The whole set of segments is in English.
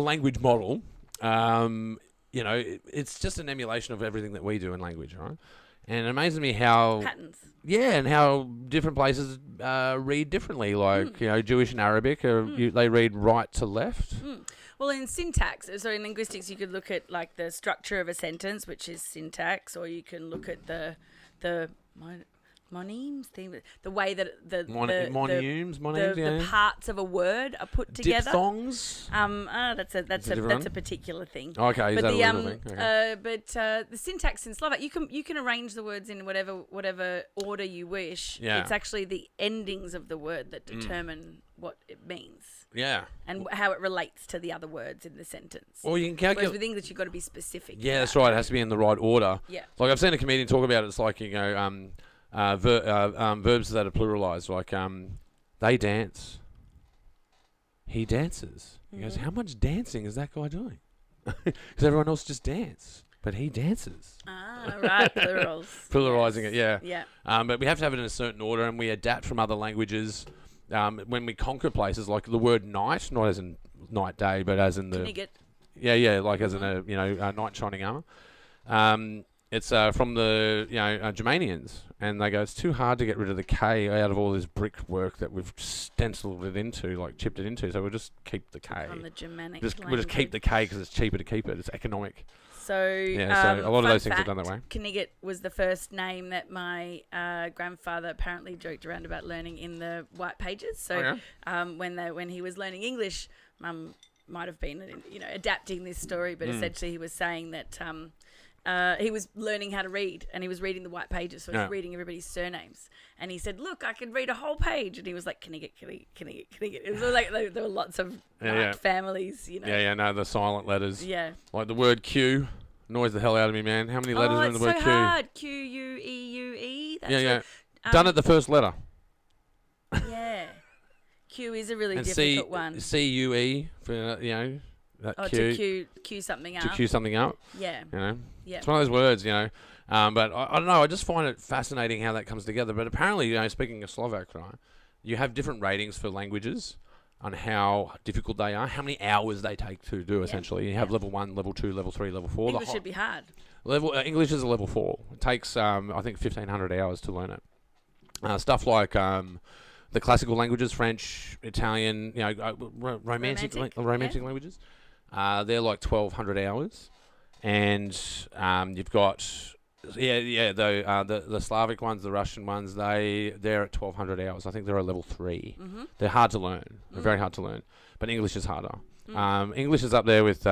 language model, it's just an emulation of everything that we do in language, right? And it amazes me how patterns. Yeah, and how different places read differently. Like Jewish and Arabic, they read right to left. Well, in syntax, so in linguistics, you could look at like the structure of a sentence, which is syntax, or you can look at the monemes thing, the way that the parts of a word are put together. Diphthongs. That's a particular thing. Okay, but is that a legal thing? Okay. The syntax in Slovak, you can arrange the words in whatever order you wish. Yeah. It's actually the endings of the word that determine what it means. Yeah. And how it relates to the other words in the sentence. Or you can calculate. Whereas with English, you've got to be specific. Yeah, that's right. It has to be in the right order. Yeah. Like I've seen a comedian talk about it. It's like verbs that are pluralized, like they dance. He dances. He goes, how much dancing is that guy doing? Because everyone else just dance, but he dances. Ah, right, plurals. Pluralizing it, yeah. Yeah. But we have to have it in a certain order, and we adapt from other languages. When we conquer places, like the word night, not as in night day, but as in the Knigget. Yeah, like as in a knight in shining armor. It's from the Germanians, and they go, it's too hard to get rid of the K out of all this brickwork that we've stenciled it into, like chipped it into. So we'll just keep the K. On the Germanic We'll just keep the K because it's cheaper to keep it. It's economic. So so a lot of those things are done that way. Knigget was the first name that my grandfather apparently joked around about learning in the white pages. So when he was learning English, Mum might have been adapting this story, but essentially he was saying that. He was learning how to read, and he was reading the white pages, so he was reading everybody's surnames. And he said, "Look, I can read a whole page." And he was like, "Knigget." It was like there were lots of families, the silent letters. Yeah. Like the word Q annoys the hell out of me, man. How many letters are in the word Q? Oh, it's so hard. Q-U-E-U-E. Done at the first letter. Yeah. Q is a really difficult one. C-U-E, for, that Q. To cue something up. To cue something up. Yeah. Yeah. It's one of those words, but I don't know. I just find it fascinating how that comes together. But apparently, speaking of Slovak, right, you have different ratings for languages on how difficult they are, how many hours they take to do. Essentially, you have level 1, level 2, level 3, level 4. English should be hard. English is a level 4. It takes I think 1,500 hours to learn it. Stuff like the classical languages, French, Italian, romantic languages. They're like 1,200 hours, and you've got the Slavic ones, the Russian ones, they're at 1,200 hours. I think they're at level 3. Mm-hmm. They're hard to learn. They're very hard to learn, but English is harder. English is up there with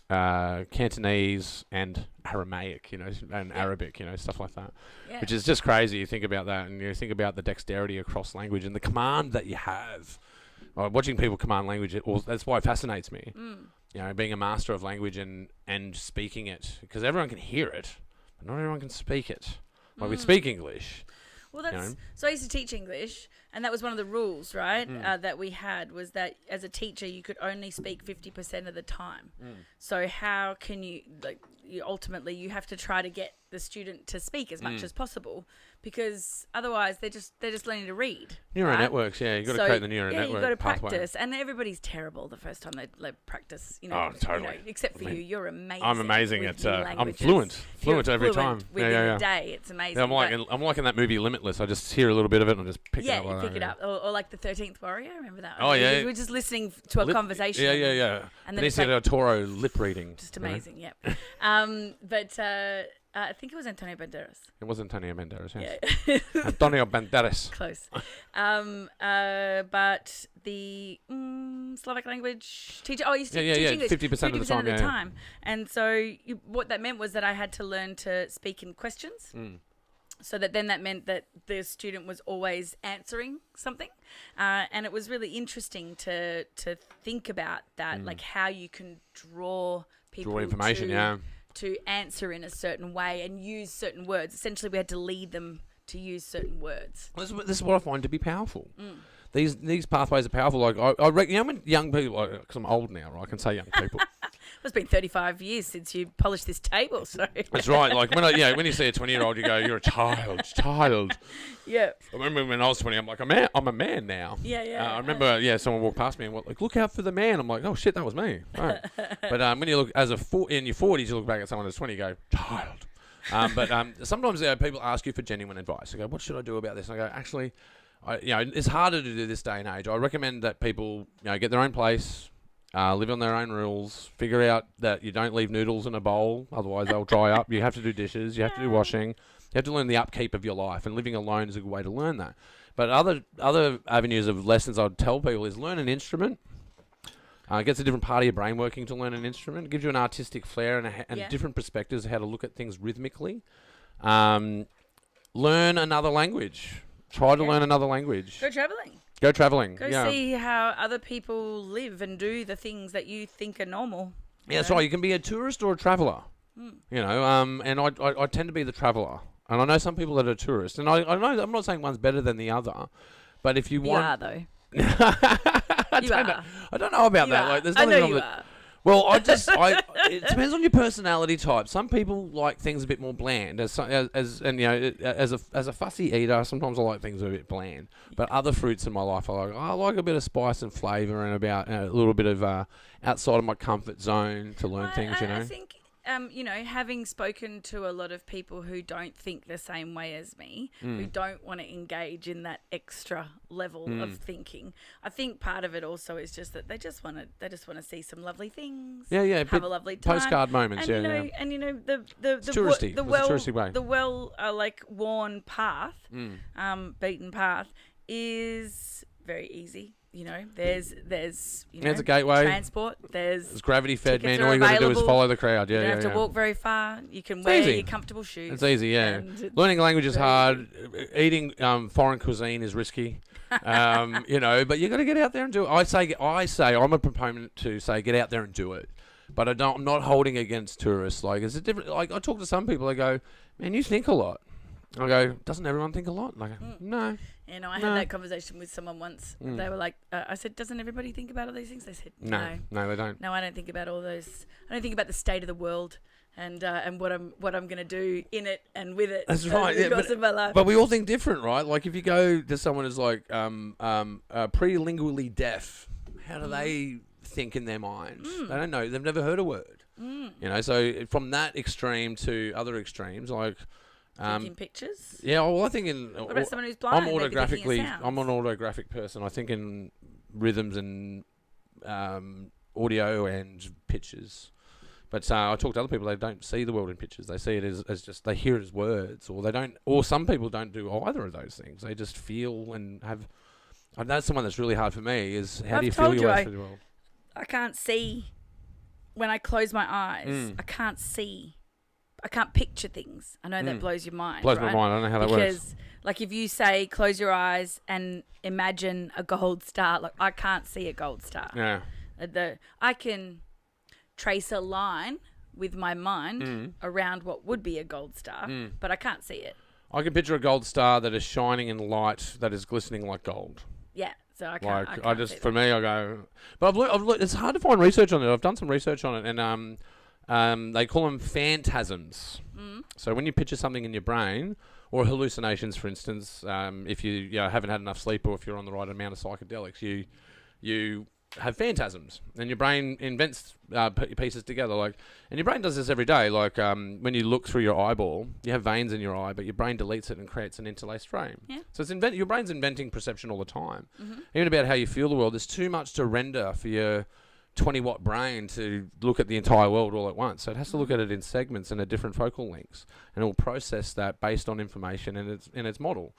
Cantonese and Aramaic, and Arabic, stuff like that, which is just crazy. You think about that, and you think about the dexterity across language and the command that you have. Watching people command language, that's why it fascinates me. Being a master of language and speaking it, because everyone can hear it, but not everyone can speak it. Like we speak English. Well, so I used to teach English, and that was one of the rules, right? That we had was that as a teacher, you could only speak 50% of the time. So how can you ultimately you have to try to get the student to speak as much as possible, because otherwise they're just learning to read. Neural networks, you've got to create the neural network. You've got to pathway. practice, and everybody's terrible the first time they practice. Totally. Except for you, you're amazing. I'm amazing at. I'm fluent every time. Within a day, it's amazing. Yeah, I'm like in that movie Limitless. I just hear a little bit of it and I just pick it up. Yeah, you pick it up, or like the 13th Warrior. Remember that? Oh yeah. We're just listening to a conversation. Yeah. And then it's like Toro lip reading. Just amazing. Yep. But. I think it was Antonio Banderas. It was Antonio Banderas, yes. Antonio Banderas. Close. But the Slovak language teacher... I used to teach English 50% of the time. And so what that meant was that I had to learn to speak in questions. So that meant that the student was always answering something. And it was really interesting to think about that, like how you can draw people Draw information, to answer in a certain way and use certain words. Essentially, we had to lead them to use certain words. This is what I find to be powerful. These pathways are powerful. Like I reckon, when young people, because I'm old now, right? I can say young people. It's been 35 years since you polished this table, so. That's right. Like when you see a 20-year-old, you go, "You're a child." Yeah. I remember when I was 20, I'm like, I'm a man now. Yeah. I remember, someone walked past me and went, like, "Look out for the man." I'm like, "Oh shit, that was me." Right. But when you look in your 40s, you look back at someone that's 20, you go, "Child." But sometimes people ask you for genuine advice. They go, "What should I do about this?" And I go, "Actually, it's harder to do this day and age. I recommend that people, get their own place, live on their own rules, figure out that you don't leave noodles in a bowl, otherwise they'll dry up. You have to do dishes, you have to do washing, you have to learn the upkeep of your life, and living alone is a good way to learn that. But other avenues of lessons I'd tell people is learn an instrument. It gets a different part of your brain working to learn an instrument. It gives you an artistic flair and different perspectives of how to look at things rhythmically. Learn another language. Try to learn another language. Go travelling. Go see how other people live and do the things that you think are normal. Yeah, that's right. You can be a tourist or a traveller. And I tend to be the traveller. And I know some people that are tourists. And I know I'm not saying one's better than the other. But if you want... You are, though. I don't know about that. Like, there's nothing wrong with it. Well, it depends on your personality type. Some people like things a bit more bland. As a fussy eater, sometimes I like things a bit bland. But other fruits in my life, I like a bit of spice and flavour and about a little bit of outside of my comfort zone to learn things. I think. Having spoken to a lot of people who don't think the same way as me, who don't want to engage in that extra level of thinking, I think part of it also is just that they just want to see some lovely things. Yeah. Have a lovely time. Postcard moments. And, the touristy. Touristy way. The worn path, beaten path, is very easy. There's it's a gateway. Transport. There's gravity fed, man. All you got to do is follow the crowd. You don't have to walk very far. You can wear your comfortable shoes. It's easy, yeah. Learning a language is hard. Eating foreign cuisine is risky. But you got to get out there and do it. I say I'm a proponent to say get out there and do it. But I'm not holding against tourists. Like it's a different. Like I talk to some people. They go, "Man, you think a lot." I go, "Doesn't everyone think a lot?" Like, no. I had that conversation with someone once. They were like, I said, "Doesn't everybody think about all these things?" They said, "No, they don't." No, I don't think about all those. I don't think about the state of the world and what I'm going to do in it and with it. That's right. The course of my life. But we all think different, right? Like if you go to someone who's like prelingually deaf, how do they think in their minds? They don't know. They've never heard a word. So from that extreme to other extremes, like. Thinking pictures? Yeah, well, I think what about someone who's blind? I'm an autographic person. I think in rhythms and audio and pictures. But I talk to other people, they don't see the world in pictures. They see it as just, they hear it as words, or they don't, or some people don't do either of those things. They just feel and have, and that's the one that's really hard for me, is how do you feel your way through the world? I can't see when I close my eyes. I can't see. I can't picture things. I know that blows your mind. Blows my mind. I don't know how that works. Because, like, if you say, close your eyes and imagine a gold star, like, I can't see a gold star. Yeah. I can trace a line with my mind around what would be a gold star, but I can't see it. I can picture a gold star that is shining in light, that is glistening like gold. Yeah. So I can't. Like, I just, for me, I go, but I've looked, it's hard to find research on it. I've done some research on it, and they call them phantasms. So when you picture something in your brain, or hallucinations, for instance, if you haven't had enough sleep, or if you're on the right amount of psychedelics, you have phantasms, and your brain invents pieces together. And your brain does this every day. Like when you look through your eyeball, you have veins in your eye, but your brain deletes it and creates an interlaced frame. Yeah. So your brain's inventing perception all the time, even about how you feel the world. There's too much to render for your 20-watt brain to look at the entire world all at once. So it has to look at it in segments and at different focal lengths, and it will process that based on information in its model.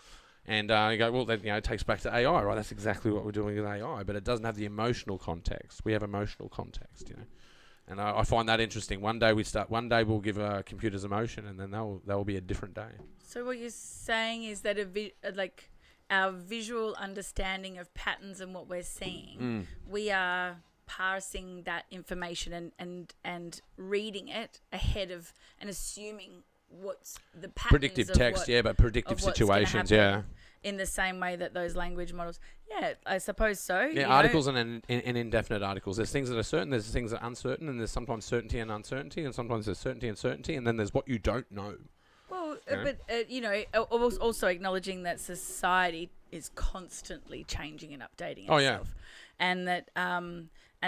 And you go, well, that it takes back to AI, right? That's exactly what we're doing with AI, but it doesn't have the emotional context. We have emotional context, And I find that interesting. One day we'll give computers emotion, and then that will be a different day. So what you're saying is that our visual understanding of patterns and what we're seeing, we are parsing that information and reading it ahead of and assuming what's the patterns predictive of text, what, but predictive of what's gonna situations, happen in the same way that those language models. Yeah, I suppose so. Yeah, articles and indefinite articles. There's things that are certain, there's things that are uncertain, and there's sometimes certainty and uncertainty, and sometimes there's certainty and certainty, and then there's what you don't know. Well, also acknowledging that society is constantly changing and updating itself. Oh, yeah. And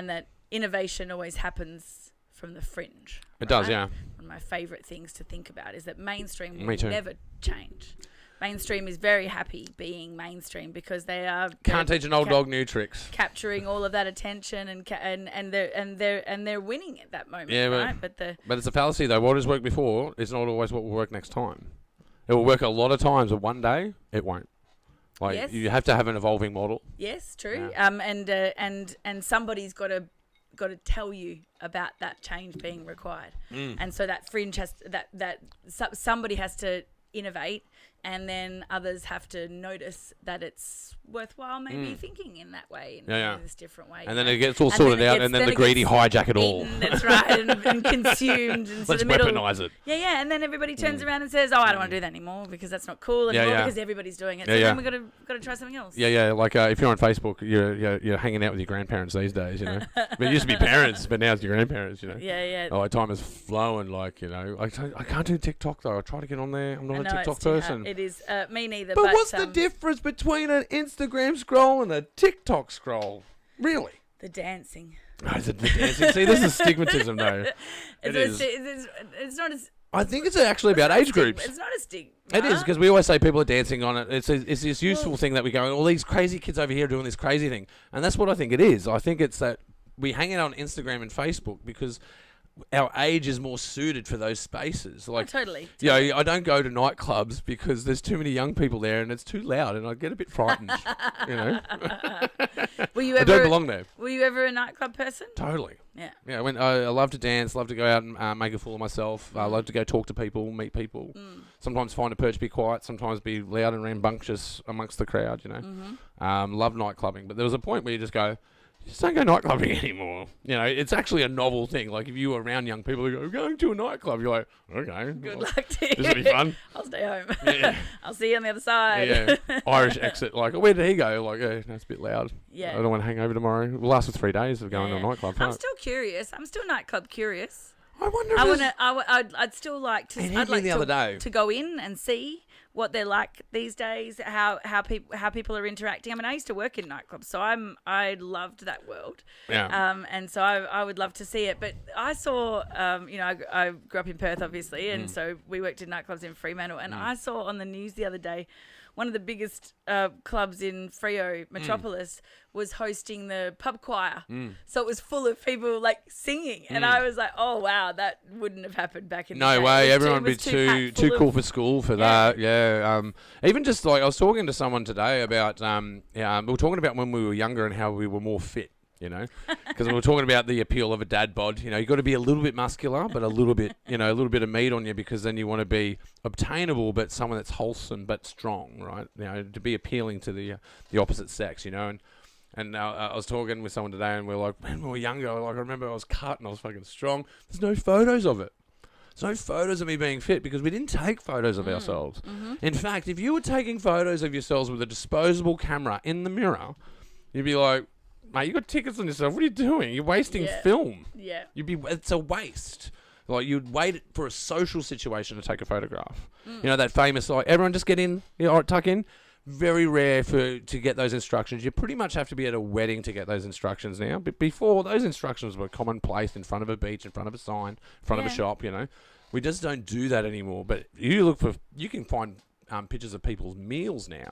that innovation always happens from the fringe. It does, yeah. One of my favourite things to think about is that mainstream Me will too. never change. Mainstream is very happy being mainstream because they're Can't teach an old dog new tricks. capturing all of that attention and they're winning at that moment. Yeah, right? but it's a fallacy though. What has worked before is not always what will work next time. It will work a lot of times, but one day it won't. Like Yes. you have to have an evolving model. Yes, true. Yeah. And somebody's got to tell you about that change being required. And so that fringe has somebody has to innovate, and then others have to notice that it's worthwhile maybe thinking in that way, in this different way. And then it gets all sorted out, and then the greedy hijack it all. That's right, and consumed. And Let's weaponize it. Yeah, and then everybody turns around and says, "Oh, I don't want to do that anymore because that's not cool anymore because everybody's doing it." So then we got to try something else. Yeah. Like if you're on Facebook, you're hanging out with your grandparents these days. You know, but it used to be parents, but now it's your grandparents. You know. Yeah. Oh, time is flowing. Like I can't do TikTok though. I try to get on there. I'm not a TikTok person. It is me neither. But what's the difference between an Instagram scroll and a TikTok scroll? Really? The dancing. No, the dancing. See, this is stigmatism, though. It's not as. I think it's actually about age groups. It's not a stigma. It is, because we always say people are dancing on it. It's this useful thing that we go, all these crazy kids over here doing this crazy thing. And that's what I think it is. I think it's that we hang out on Instagram and Facebook because our age is more suited for those spaces. Like, totally. Yeah, I don't go to nightclubs because there's too many young people there and it's too loud and I get a bit frightened. You know, I don't belong there. Were you ever a nightclub person? Totally. Yeah. Yeah. I love to dance, love to go out and make a fool of myself. I love to go talk to people, meet people. Sometimes find a perch, be quiet. Sometimes be loud and rambunctious amongst the crowd. You know, love nightclubbing. But there was a point where you just go. Just don't go nightclubbing anymore. You know, it's actually a novel thing. Like, if you were around young people who go, going to a nightclub, you're like, okay. Good luck to you. This will be fun. I'll stay home. Yeah. I'll see you on the other side. Yeah. Irish exit. Like, where did he go? Like, that's a bit loud. Yeah. I don't want to hang over tomorrow. It will last for 3 days of going to a nightclub. I'm still curious. I'm still nightclub curious. I wonder if I'd still like to. I'd like the other day to go in and see what they're like these days, how people are interacting. I mean, I used to work in nightclubs, so I loved that world. Yeah. And so I would love to see it. But I saw, I grew up in Perth, obviously, and so we worked in nightclubs in Fremantle. And I saw on the news the other day, one of the biggest clubs in Freo Metropolis was hosting the pub choir. So it was full of people like singing. And I was like, oh, wow, that wouldn't have happened back in the day. No way. Everyone would be too cool for school for that. Yeah. Even just like I was talking to someone today about, we were talking about when we were younger and how we were more fit. You know, because we were talking about the appeal of a dad bod. You know, you got to be a little bit muscular, but a little bit, a little bit of meat on you, because then you want to be obtainable, but someone that's wholesome but strong, right? You know, to be appealing to the opposite sex. You know, and I was talking with someone today, and we were like, when we were younger, like I remember I was cut and I was fucking strong. There's no photos of it. There's no photos of me being fit because we didn't take photos of ourselves. In fact, if you were taking photos of yourselves with a disposable camera in the mirror, you'd be like, mate, you got tickets on yourself. What are you doing? You're wasting film. Yeah. It's a waste. Like, you'd wait for a social situation to take a photograph. You know, that famous, like, everyone just get in, all right, tuck in. Very rare to get those instructions. You pretty much have to be at a wedding to get those instructions now. But before, those instructions were commonplace in front of a beach, in front of a sign, in front of a shop, you know. We just don't do that anymore. But you can find pictures of people's meals now,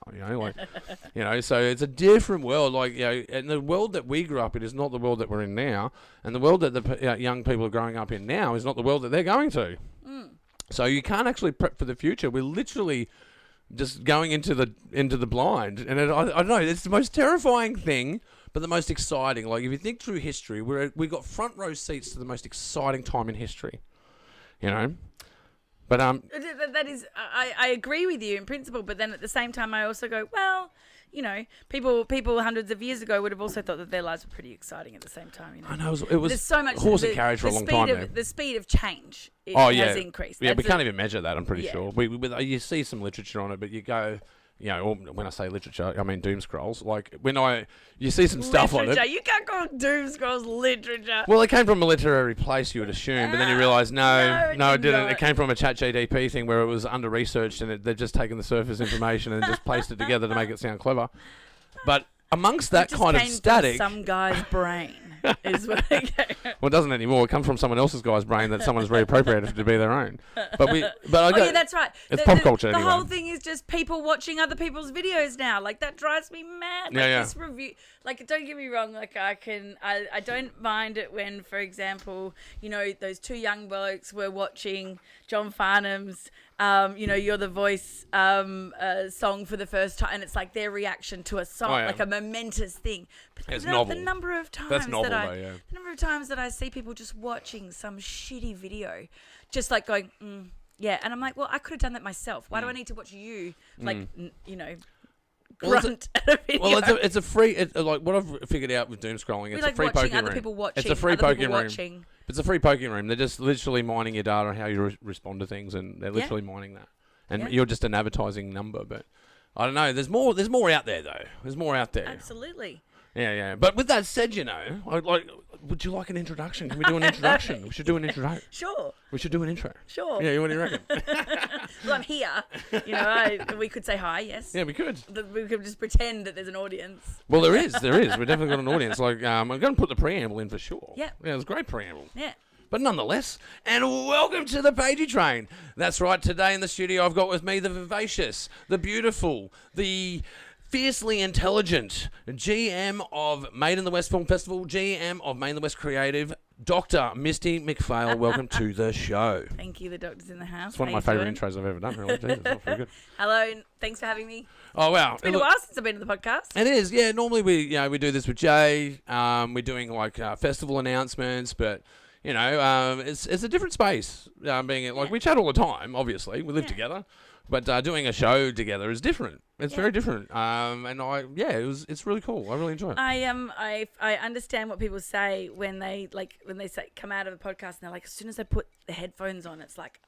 so it's a different world. Like, and the world that we grew up in is not the world that we're in now, and the world that the young people are growing up in now is not the world that they're going to. So you can't actually prep for the future. We're literally just going into the blind, and I don't know. It's the most terrifying thing, but the most exciting. Like, if you think through history, we got front row seats to the most exciting time in history, But that is, I agree with you in principle, but then at the same time, I also go, well, you know, people hundreds of years ago would have also thought that their lives were pretty exciting at the same time. You know? I know it was There's so much horse and carriage for a long time. The speed of change has increased. Yeah, we can't even measure that. I'm pretty sure. You see some literature on it, but you go. You know, when I say literature, I mean doom scrolls. Like you see some stuff on it. You can't call doom scrolls literature. Well, it came from a literary place, you would assume, but then you realise no, it didn't. It came from a ChatGPT thing where it was under researched and they've just taken the surface information and just placed it together to make it sound clever. But amongst that kind of static, some guy's brain is what it came. Well, it doesn't anymore. It comes from someone else's guy's brain that someone's reappropriated to be their own. Yeah, that's right. It's pop culture. The anyway. whole thing is just people watching other people's videos now. Like that drives me mad. This review. Like, don't get me wrong. Like I don't mind it when, for example, you know, those two young blokes were watching John Farnham's You're the Voice song for the first time, and it's like their reaction to a song, like a momentous thing. But it's novel. The number of times that I see people just watching some shitty video, just like going, yeah, and I'm like, well, I could have done that myself. Why do I need to watch you, grunt at a video? Well, it's a free. Like what I've figured out with doom scrolling, it's a free poking room. It's a free poking room. It's a free poking room. They're just literally mining your data on how you respond to things, and they're literally mining that. And you're just an advertising number. But I don't know. There's more out there, though. There's more out there. Absolutely. Yeah. But with that said, you know, would you like an introduction? Can we do an introduction? We should do an introduction. Sure. We should do an intro. Sure. Yeah, what do you reckon? Well, I'm here. You know, we could say hi, yes. Yeah, we could. We could just pretend that there's an audience. Well, there is. We've definitely got an audience. Like, I'm going to put the preamble in for sure. Yeah. Yeah, it's a great preamble. Yeah. But nonetheless, and welcome to the Pagey Train. That's right, today in the studio I've got with me the vivacious, the beautiful, the fiercely intelligent GM of Made in the West Film Festival, GM of Made in the West Creative, Dr. Misty McPhail. Welcome to the show. Thank you, the doctor's in the house. It's one of my favourite intros I've ever done, really. Jesus, that's very good. Hello, and thanks for having me. Oh, wow. It's been a while since I've been on the podcast. It is, yeah. Normally we do this with Jay. We're doing festival announcements, but you know, it's a different space. We chat all the time. Obviously, we live together, but doing a show together is different. It's very different. It's really cool. I really enjoy it. I understand what people say when they say come out of the podcast and they're like, as soon as they put the headphones on, it's like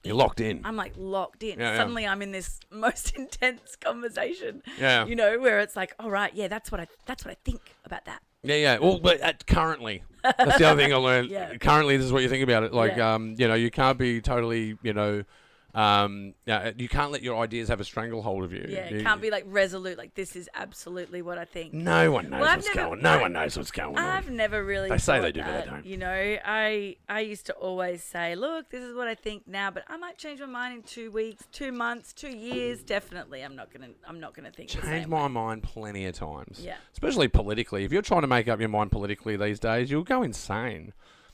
you're locked in. I'm like locked in. Suddenly I'm in this most intense conversation. Yeah. You know, where it's like, all right, that's what I think about that. Yeah. Well, but currently, that's the other thing I learned. Currently, this is what you think about it. Like, you can't be totally, you can't let your ideas have a stranglehold of you. Yeah, you can't be like resolute. Like, this is absolutely what I think. No one knows what's going on. No one knows what's going on. I've never really. They say they do, but they don't. You know, I used to always say, look, this is what I think now, but I might change my mind in 2 weeks, 2 months, 2 years. Definitely, I'm not gonna think. Change my mind plenty of times. Yeah. Especially politically. If you're trying to make up your mind politically these days, you'll go insane.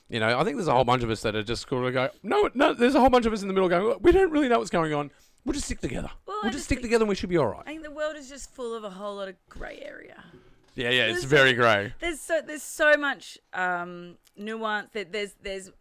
You know, I think there's a whole bunch of us that are just sort of go, no, there's a whole bunch of us in the middle going, we don't really know what's going on. We'll just stick together. We'll just stick together and we should be all right. I think the world is just full of a whole lot of grey area. Yeah, it's very grey. There's so much nuance. There's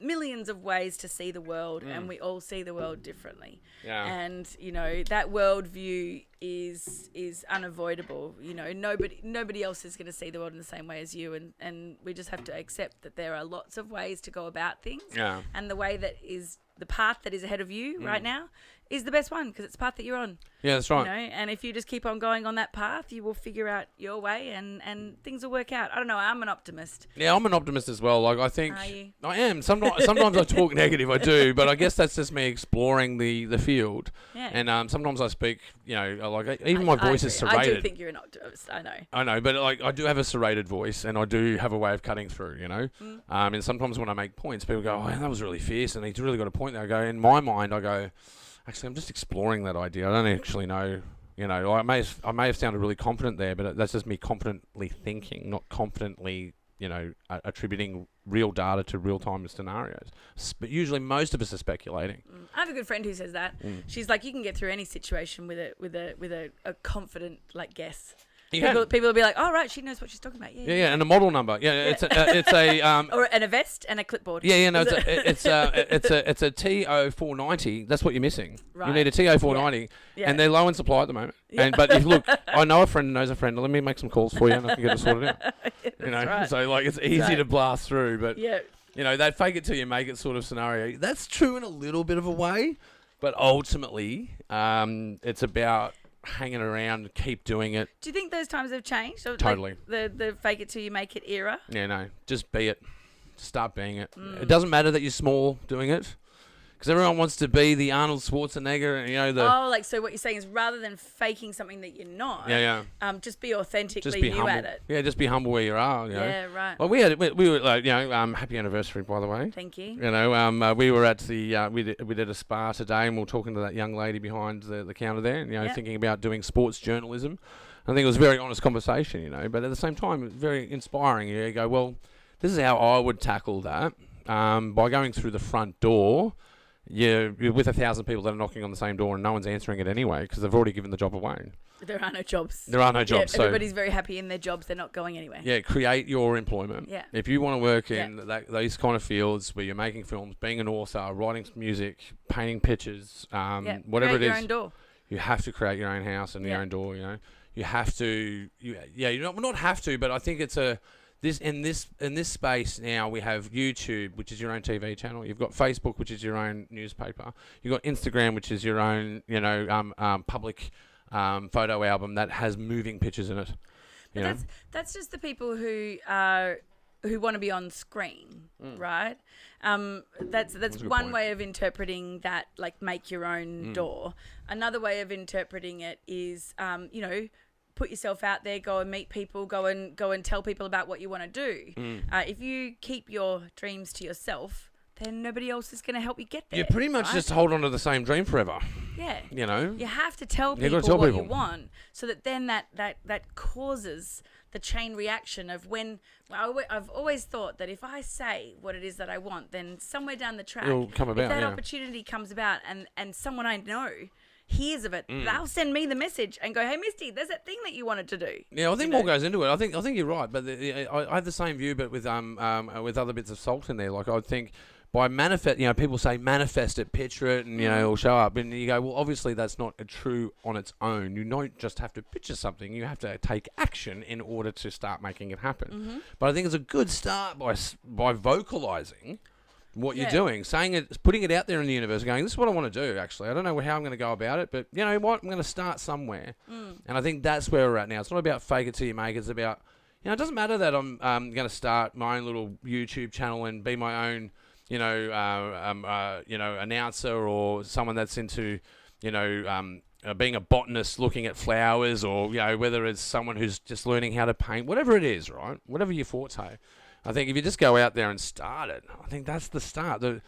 millions of ways to see the world, and we all see the world differently. Yeah. And you know that worldview is unavoidable. You know, nobody else is going to see the world in the same way as you, and we just have to accept that there are lots of ways to go about things. Yeah. And the way that is the path that is ahead of you right now is the best one because it's the path that you're on. Yeah, that's right. You know, and if you just keep on going on that path, you will figure out your way and things will work out. I don't know. I'm an optimist. Yeah, I'm an optimist as well. Like, I think Are you? I am. Sometimes I talk negative. I do, but I guess that's just me exploring the field. Yeah. And sometimes I speak, you know, like even my voice is serrated. I do think you're an optimist. I know, but like I do have a serrated voice, and I do have a way of cutting through. You know, and sometimes when I make points, people go, "Oh, that was really fierce," and he's really got a point there. I go, in my mind, I go, actually, I'm just exploring that idea. I don't actually know. You know, I may have sounded really confident there, but that's just me confidently thinking, not confidently, you know, attributing real data to real-time scenarios. But usually, most of us are speculating. I have a good friend who says that. She's like, you can get through any situation with a confident guess. People will be like, "Oh, right, she knows what she's talking about." Yeah, and a model number. Yeah, it's a or and a vest and a clipboard. Yeah, no, it's a TO490. That's what you're missing. Right. You need a TO490, and they're low in supply at the moment. Yeah. But if look, I know a friend who knows a friend. Let me make some calls for you, and I can get it sorted out. Right. So like it's easy to blast through, but that fake it till you make it sort of scenario. That's true in a little bit of a way, but ultimately, it's about hanging around, keep doing it. Do you think those times have changed? Totally. Like the fake it till you make it era? Yeah, no. Just be it. Start being it. It doesn't matter that you're small doing it. Because everyone wants to be the Arnold Schwarzenegger, so what you're saying is rather than faking something that you're not, just be authentically just be new humble. at it. Yeah, just be humble where you are. Yeah, right. Well, we were like, happy anniversary, by the way. Thank you. We were at the we did a spa today, and we were talking to that young lady behind the counter there, and thinking about doing sports journalism. I think it was a very honest conversation, but at the same time, it was very inspiring. You go, well, this is how I would tackle that by going through the front door. You're with 1,000 people that are knocking on the same door and no one's answering it anyway because they've already given the job away. There are no jobs. Yeah, everybody's very happy in their jobs. They're not going anywhere. Yeah, create your employment. Yeah. If you want to work in those kind of fields where you're making films, being an author, writing music, painting pictures, whatever it is. Your own door. You have to create your own house and your own door, You have to, you not have to, but I think it's in this space now we have YouTube, which is your own TV channel. You've got Facebook, which is your own newspaper. You've got Instagram, which is your own, public photo album that has moving pictures in it. But that's just the people who want to be on screen, right? That's one point. way of interpreting that, like make your own door. Another way of interpreting it is, put yourself out there, go and meet people, go and tell people about what you want to do. If you keep your dreams to yourself, then nobody else is going to help you get there. You pretty much just hold on to the same dream forever. Yeah. You have to tell people what you want, so that then that causes the chain reaction of when I've always thought that if I say what it is that I want, then somewhere down the track, it'll come about, if that opportunity comes about and someone I know hears of it, they'll send me the message and go, "Hey, Misty, there's that thing that you wanted to do." Yeah, I think more goes into it. I think you're right, but I have the same view, but with other bits of salt in there. Like I think by manifest, people say manifest it, picture it, and it'll show up. And you go, well, obviously that's not true on its own. You don't just have to picture something; you have to take action in order to start making it happen. But I think it's a good start by vocalizing what you're doing, saying it, putting it out there in the universe, going, this is what I want to do, actually. I don't know how I'm going to go about it, but you know what? I'm going to start somewhere. And I think that's where we're at now. It's not about fake it till you make it. It's about, it doesn't matter that I'm going to start my own little YouTube channel and be my own, announcer or someone that's into, being a botanist looking at flowers, or, whether it's someone who's just learning how to paint, whatever it is, right? Whatever your forte. I think if you just go out there and start it, I think that's the start. The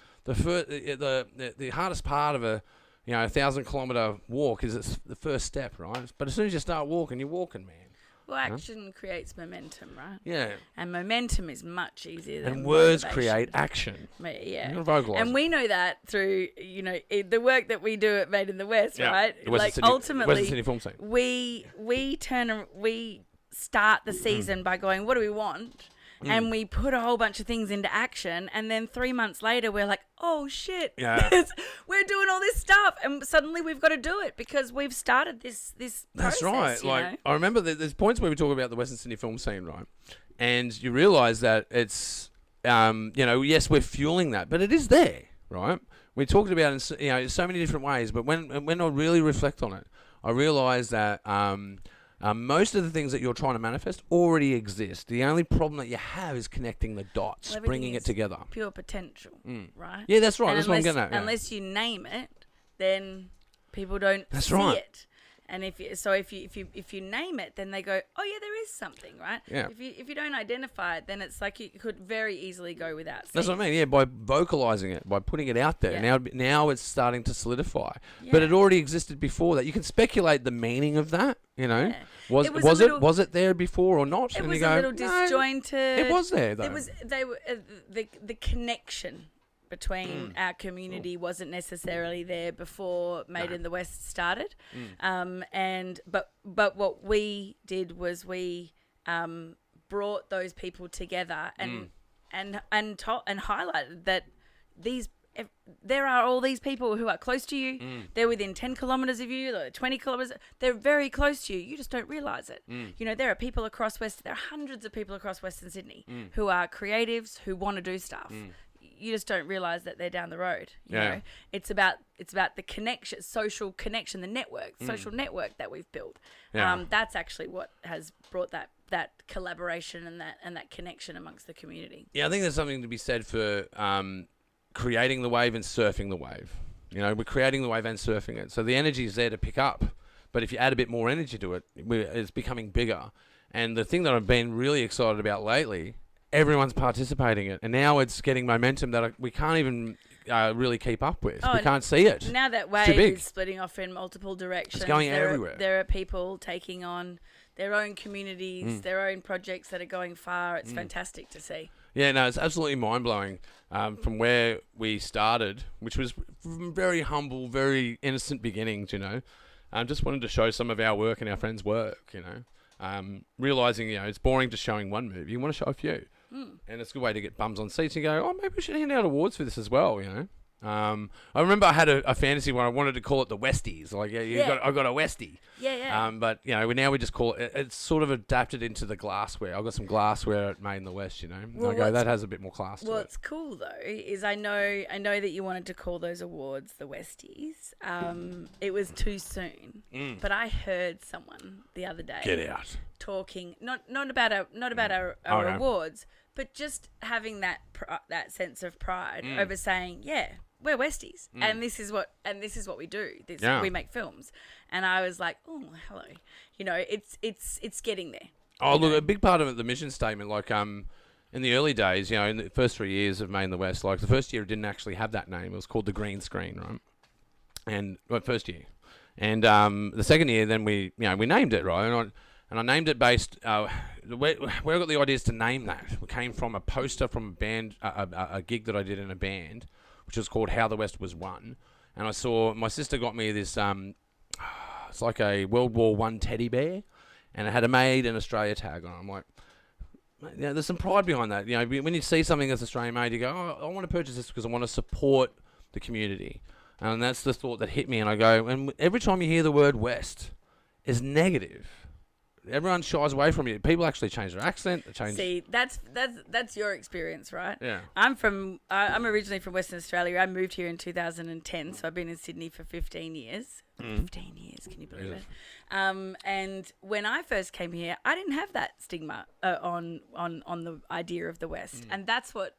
hardest part of a 1,000-kilometre walk is it's the first step, right? But as soon as you start walking, you're walking, man. Well, action creates momentum, right? Yeah. And momentum is much easier than and words motivation. Create action. Yeah. You vocalize and we know that through, the work that we do at Made in the West, right? Ultimately, Western Sydney film scene. we start the season by going, what do we want? And we put a whole bunch of things into action, and then 3 months later we're like, oh shit, we're doing all this stuff, and suddenly we've got to do it because we've started this That's process, right. I remember there's points where we talk about the Western Sydney film scene, right? And you realise that it's, yes, we're fueling that, but it is there, right? We talked about it in so many different ways, but when I really reflect on it, I realise that most of the things that you're trying to manifest already exist. The only problem that you have is connecting the dots, bringing it together. Pure potential, right? Yeah, that's right. And that's what I'm getting at. Yeah. Unless you name it, then people don't see it. And if you name it, then they go, oh yeah, there is something, right? Yeah. If you don't identify it, then it's like you could very easily go without seeing. That's what I mean. Yeah, by vocalizing it, by putting it out there. Yeah. Now it's starting to solidify. Yeah. But it already existed before that. You can speculate the meaning of that. Yeah. Was it there before or not? It was a little disjointed. It was there though. It was the connection between our community wasn't necessarily there before Made in the West started. But what we did was we brought those people together and highlighted that there are all these people who are close to you. They're within 10 kilometres of you, like 20 kilometres. They're very close to you. You just don't realise it. You know, there are people across there are hundreds of people across Western Sydney who are creatives, who want to do stuff. You just don't realise that they're down the road. You know, it's about the connection, social connection, the network, social network that we've built. That's actually what has brought that collaboration and that connection amongst the community. Yeah, I think there's something to be said for creating the wave and surfing the wave. You know, we're creating the wave and surfing it. So the energy is there to pick up. But if you add a bit more energy to it, it's becoming bigger. And the thing that I've been really excited about lately, everyone's participating in it. And now it's getting momentum that we can't even really keep up with. We can't see it. Now that wave is splitting off in multiple directions. It's going everywhere. There are people taking on their own communities, their own projects that are going far. It's fantastic to see. Yeah, no, it's absolutely mind-blowing from where we started, which was from very humble, very innocent beginnings, you know. Just wanted to show some of our work and our friends' work, you know. Realising, you know, it's boring just showing one movie. You want to show a few. And it's a good way to get bums on seats and go, oh, maybe we should hand out awards for this as well, you know. I remember I had a fantasy where I wanted to call it the Westies. Like, I got a Westie. Yeah. But, you know, now we just call it, it's sort of adapted into the glassware. I've got some glassware at Made in the West, you know. Well, that has a bit more class to it. What's cool, though, is I know that you wanted to call those awards the Westies. It was too soon. But I heard someone the other day. Get out. Talking, not about our awards, but just having that sense of pride over saying, yeah, we're Westies, and this is what we do. We make films, and I was like, oh, hello, you know, it's getting there. Oh, look, a big part of it, the mission statement, like in the early days, you know, in the first 3 years of Made in the West, like the first year it didn't actually have that name. It was called the Green Screen, right? And first year, and the second year, then we named it, right? And I named it based, where I got the ideas to name that. It came from a poster from a band, a gig that I did in a band, which was called How the West Was Won. And I saw, my sister got me this, it's like a World War I teddy bear, and it had a Made in Australia tag on it. I'm like, you know, there's some pride behind that. You know, when you see something that's Australian made, you go, oh, I want to purchase this because I want to support the community. And that's the thought that hit me. And I go, and every time you hear the word West, it's negative. Everyone shies away from you. People actually change their accent. See, that's your experience, right? Yeah. I'm originally from Western Australia. I moved here in 2010, so I've been in Sydney for 15 years. 15 years, can you believe it? And when I first came here, I didn't have that stigma on the idea of the West, and that's what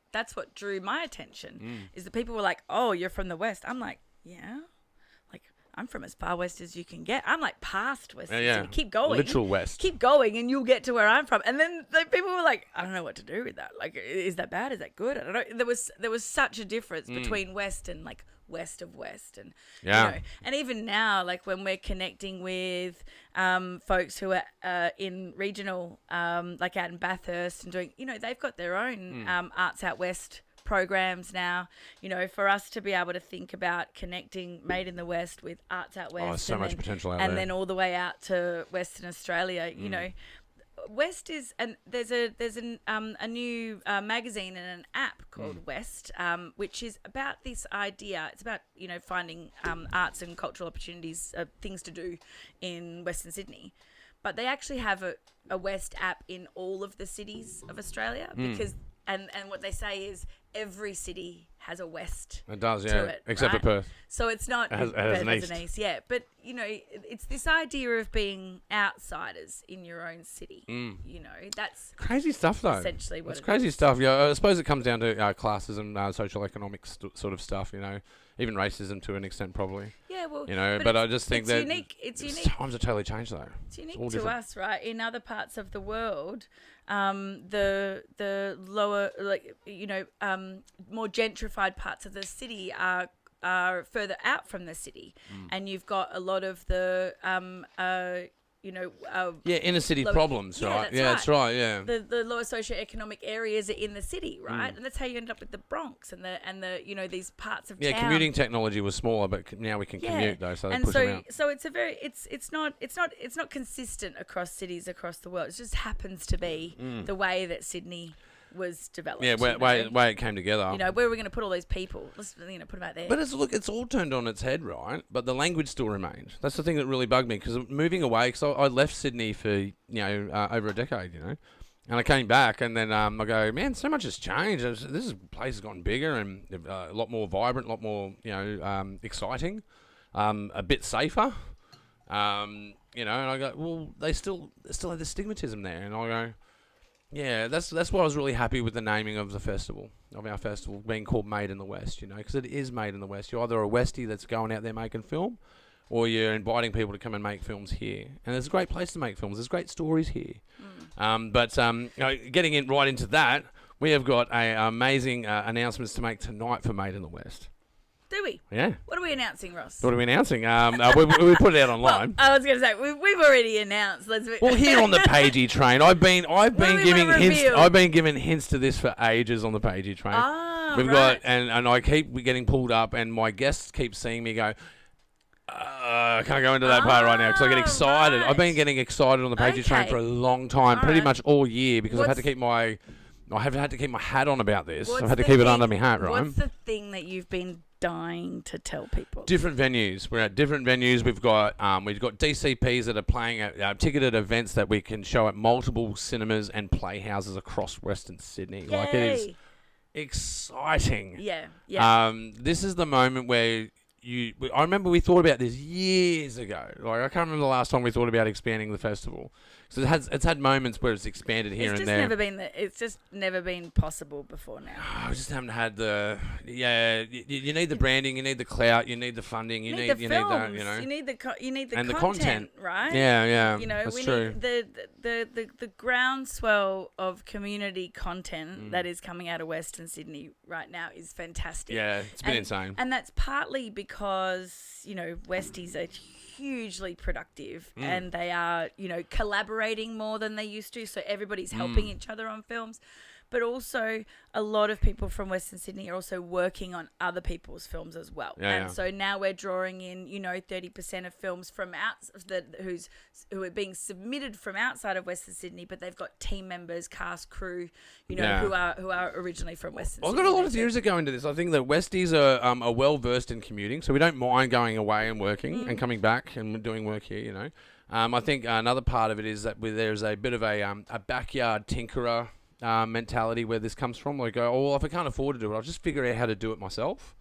drew my attention. Is that people were like, "Oh, you're from the West." I'm like, "Yeah." I'm from as far west as you can get. I'm like past Western Sydney. Keep going. Literal west. Keep going and you'll get to where I'm from. And then people were like, I don't know what to do with that. Like, is that bad? Is that good? I don't know. There was such a difference between West and like west of West. And, you know, and even now, like when we're connecting with folks who are in regional, like out in Bathurst and doing, you know, they've got their own Arts Out West programs now, you know, for us to be able to think about connecting Made in the West with Arts Out West. Oh, so much potential out there. And then all the way out to Western Australia, you know. West is, and there's a new magazine and an app called West, which is about this idea. It's about, you know, finding arts and cultural opportunities, things to do in Western Sydney. But they actually have a West app in all of the cities of Australia because, and what they say is every city has a West. It does, to it, except right? for Perth. So it's not it has an east. Yeah. But, you know, it's this idea of being outsiders in your own city. You know, that's crazy stuff, though. Essentially what it's crazy stuff. Yeah, I suppose it comes down to classism, social economic sort of stuff, you know. Even racism to an extent, probably. Yeah, well, you know, but I just think that it's unique. Times have totally changed, though. It's unique to us, right? In other parts of the world, the lower, like, you know, more gentrified parts of the city are further out from the city, and you've got a lot of the inner city problems, right? That's right. Yeah. The lower socioeconomic areas are in the city, right? And that's how you end up with the Bronx and the these parts of town. Yeah, commuting technology was smaller, but now we can commute though, so they push them out. So it's not consistent across cities across the world. It just happens to be the way that Sydney was developed. Yeah, way it came together. Where are we going to put all these people? Let's put them out there. But it's all turned on its head, right? But the language still remained. That's the thing that really bugged me, because moving away, because I left Sydney for over a decade, and I came back, and then I go, man, so much has changed. This place has gotten bigger and a lot more vibrant, a lot more exciting, a bit safer, and I go, well, they still have the stigmatism there, and I go. Yeah, that's why I was really happy with the naming of our festival being called Made in the West, because it is made in the West. You're either a Westie that's going out there making film, or you're inviting people to come and make films here. And it's a great place to make films. There's great stories here. But getting right into that, we have got amazing announcements to make tonight for Made in the West. Do we? Yeah. What are we announcing, Ross? What are we announcing? We put it out online. Well, I was going to say we've already announced. Well, here on the Pagey Train, I've been giving hints. I've been giving hints to this for ages on the Pagey Train. We've got and I keep getting pulled up, and my guests keep seeing me go. I can't go into that part right now because I get excited. Right. I've been getting excited on the Pagey Train for a long time, pretty much all year, because I've had to keep my hat on about this. I've had to keep it under my hat, right? What's the thing that you've been dying to tell people? Different venues. We're at different venues. We've got DCPs that are playing at ticketed events that we can show at multiple cinemas and playhouses across Western Sydney. Yay. Like, it is exciting. Yeah. This is the moment where I remember we thought about this years ago. Like, I can't remember the last time we thought about expanding the festival. So it's had moments where it's expanded here and there. It's just never been possible before now. I just haven't had the you need the branding, you need the clout, you need the funding, you need the films, you need the and content, right? Yeah. That's true. Need the groundswell of community content that is coming out of Western Sydney right now is fantastic. Yeah, it's been insane. And that's partly because Westies are hugely productive and they are collaborating more than they used to, so everybody's helping each other on films, but also a lot of people from Western Sydney are also working on other people's films as well. So now we're drawing in 30% of films from who are being submitted from outside of Western Sydney, but they've got team members, cast, crew, who are originally from Western Sydney. I've got a lot of theories that go into this. I think that Westies are well versed in commuting, so we don't mind going away and working and coming back and doing work here. I think another part of it is that there's a bit of a backyard tinkerer mentality where this comes from. Like, if I can't afford to do it, I'll just figure out how to do it myself.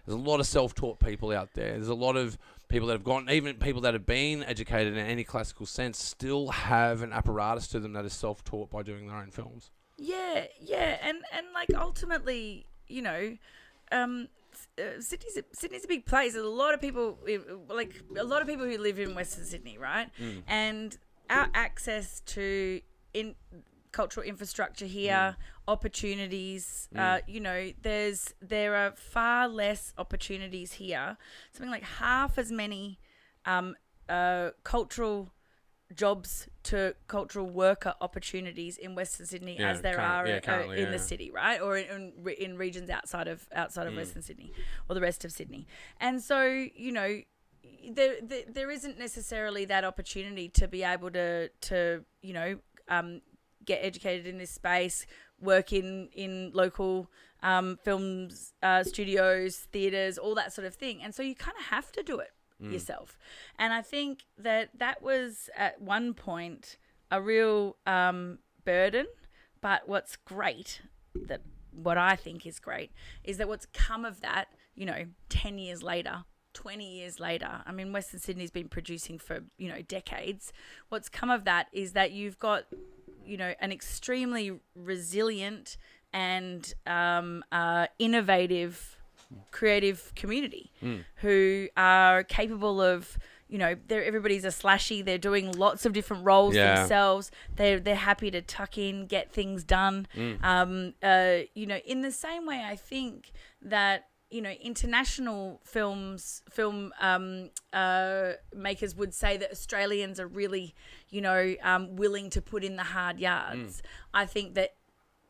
There's a lot of self-taught people out there. There's a lot of people that have gone, even people that have been educated in any classical sense, still have an apparatus to them that is self-taught by doing their own films. Yeah, and like ultimately, Sydney's a big place. There's a lot of people, who live in Western Sydney, right? And our access to cultural infrastructure here, opportunities. There are far less opportunities here. Something like half as many cultural jobs to cultural worker opportunities in Western Sydney as there are in the city, right? Or in regions outside of Western Sydney or the rest of Sydney. And so, there isn't necessarily that opportunity to be able to get educated in this space, work in local films, studios, theatres, all that sort of thing. And so you kind of have to do it yourself. And I think that was at one point a real burden. But what I think is great is that what's come of that, 10 years later, 20 years later, I mean, Western Sydney's been producing for, decades. What's come of that is that you've got an extremely resilient and innovative, creative community who are capable of, everybody's a slashy. They're doing lots of different roles themselves. They're happy to tuck in, get things done. In the same way, I think that international film makers would say that Australians are really, willing to put in the hard yards. I think that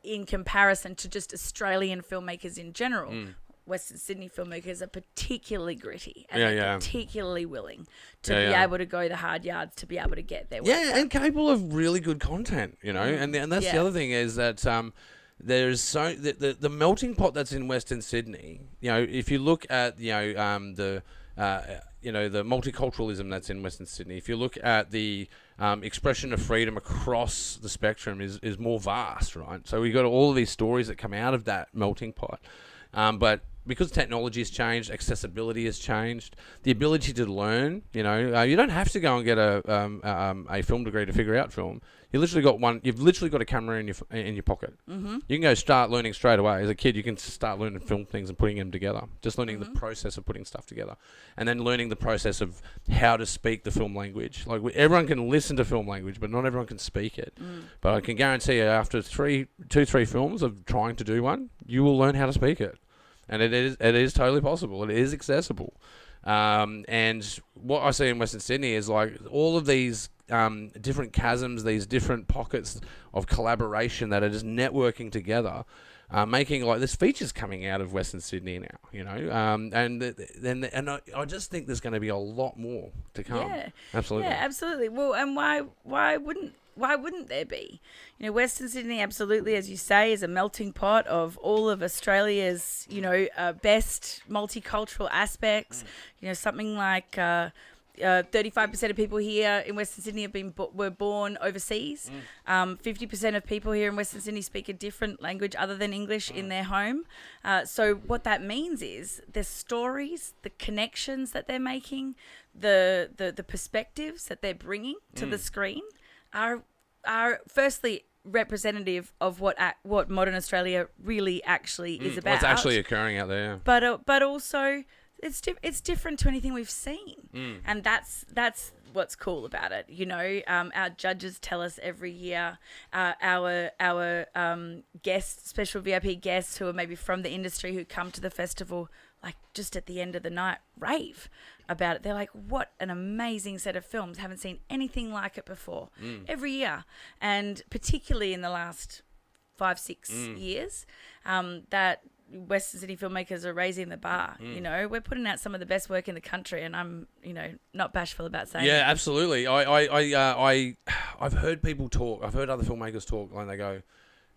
in comparison to just Australian filmmakers in general, Western Sydney filmmakers are particularly gritty and particularly willing to be able to go the hard yards to be able to get there. And capable of really good content, and that's the other thing is that there's the melting pot that's in Western Sydney. If you look at the multiculturalism that's in Western Sydney, if you look at the expression of freedom across the spectrum is more vast, right? So we've got all of these stories that come out of that melting pot, but because technology has changed, accessibility has changed, the ability to learn, you don't have to go and get a film degree to figure out film. You've literally got a camera in your pocket. Mm-hmm. You can go start learning straight away. As a kid, you can start learning film things and putting them together. Just learning the process of putting stuff together. And then learning the process of how to speak the film language. Like, everyone can listen to film language, but not everyone can speak it. But I can guarantee you, after 3 films of trying to do one, you will learn how to speak it. And it is totally possible. It is accessible. And what I see in Western Sydney is like all of these different chasms, these different pockets of collaboration that are just networking together, making like there's features coming out of Western Sydney now, and I just think there's going to be a lot more to come. Yeah, absolutely. Yeah, absolutely. Well, and why wouldn't there be? Western Sydney, absolutely, as you say, is a melting pot of all of Australia's, best multicultural aspects. Something like 35% of people here in Western Sydney were born overseas. 50% of people here in Western Sydney speak a different language other than English in their home. So what that means is the stories, the connections that they're making, the perspectives that they're bringing to the screen are firstly representative of what modern Australia really actually is about. What's actually occurring out there. But also it's different to anything we've seen, and that's what's cool about it. Our judges tell us every year, our guests, special VIP guests who are maybe from the industry who come to the festival, like just at the end of the night, rave about it. They're like, what an amazing set of films. Haven't seen anything like it before. Every year. And particularly in the last 5-6 years, that Western Sydney filmmakers are raising the bar. We're putting out some of the best work in the country, and I'm, not bashful about saying it. Yeah, absolutely. I've heard people talk. I've heard other filmmakers talk, and they go,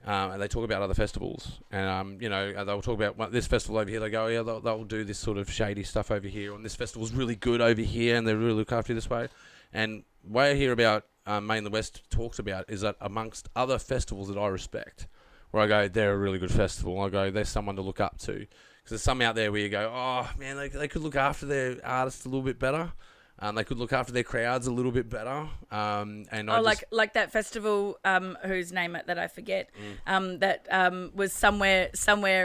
and they talk about other festivals, and they'll talk about this festival over here. They go, they'll do this sort of shady stuff over here, and this festival's really good over here, and they really look after you this way. And what I hear about Main in the West talks about is that amongst other festivals that I respect, where I go, they're a really good festival. I go, there's someone to look up to, because there's some out there where you go, oh man, they could look after their artists a little bit better. They could look after their crowds a little bit better. Like that festival, whose name that I forget, that was somewhere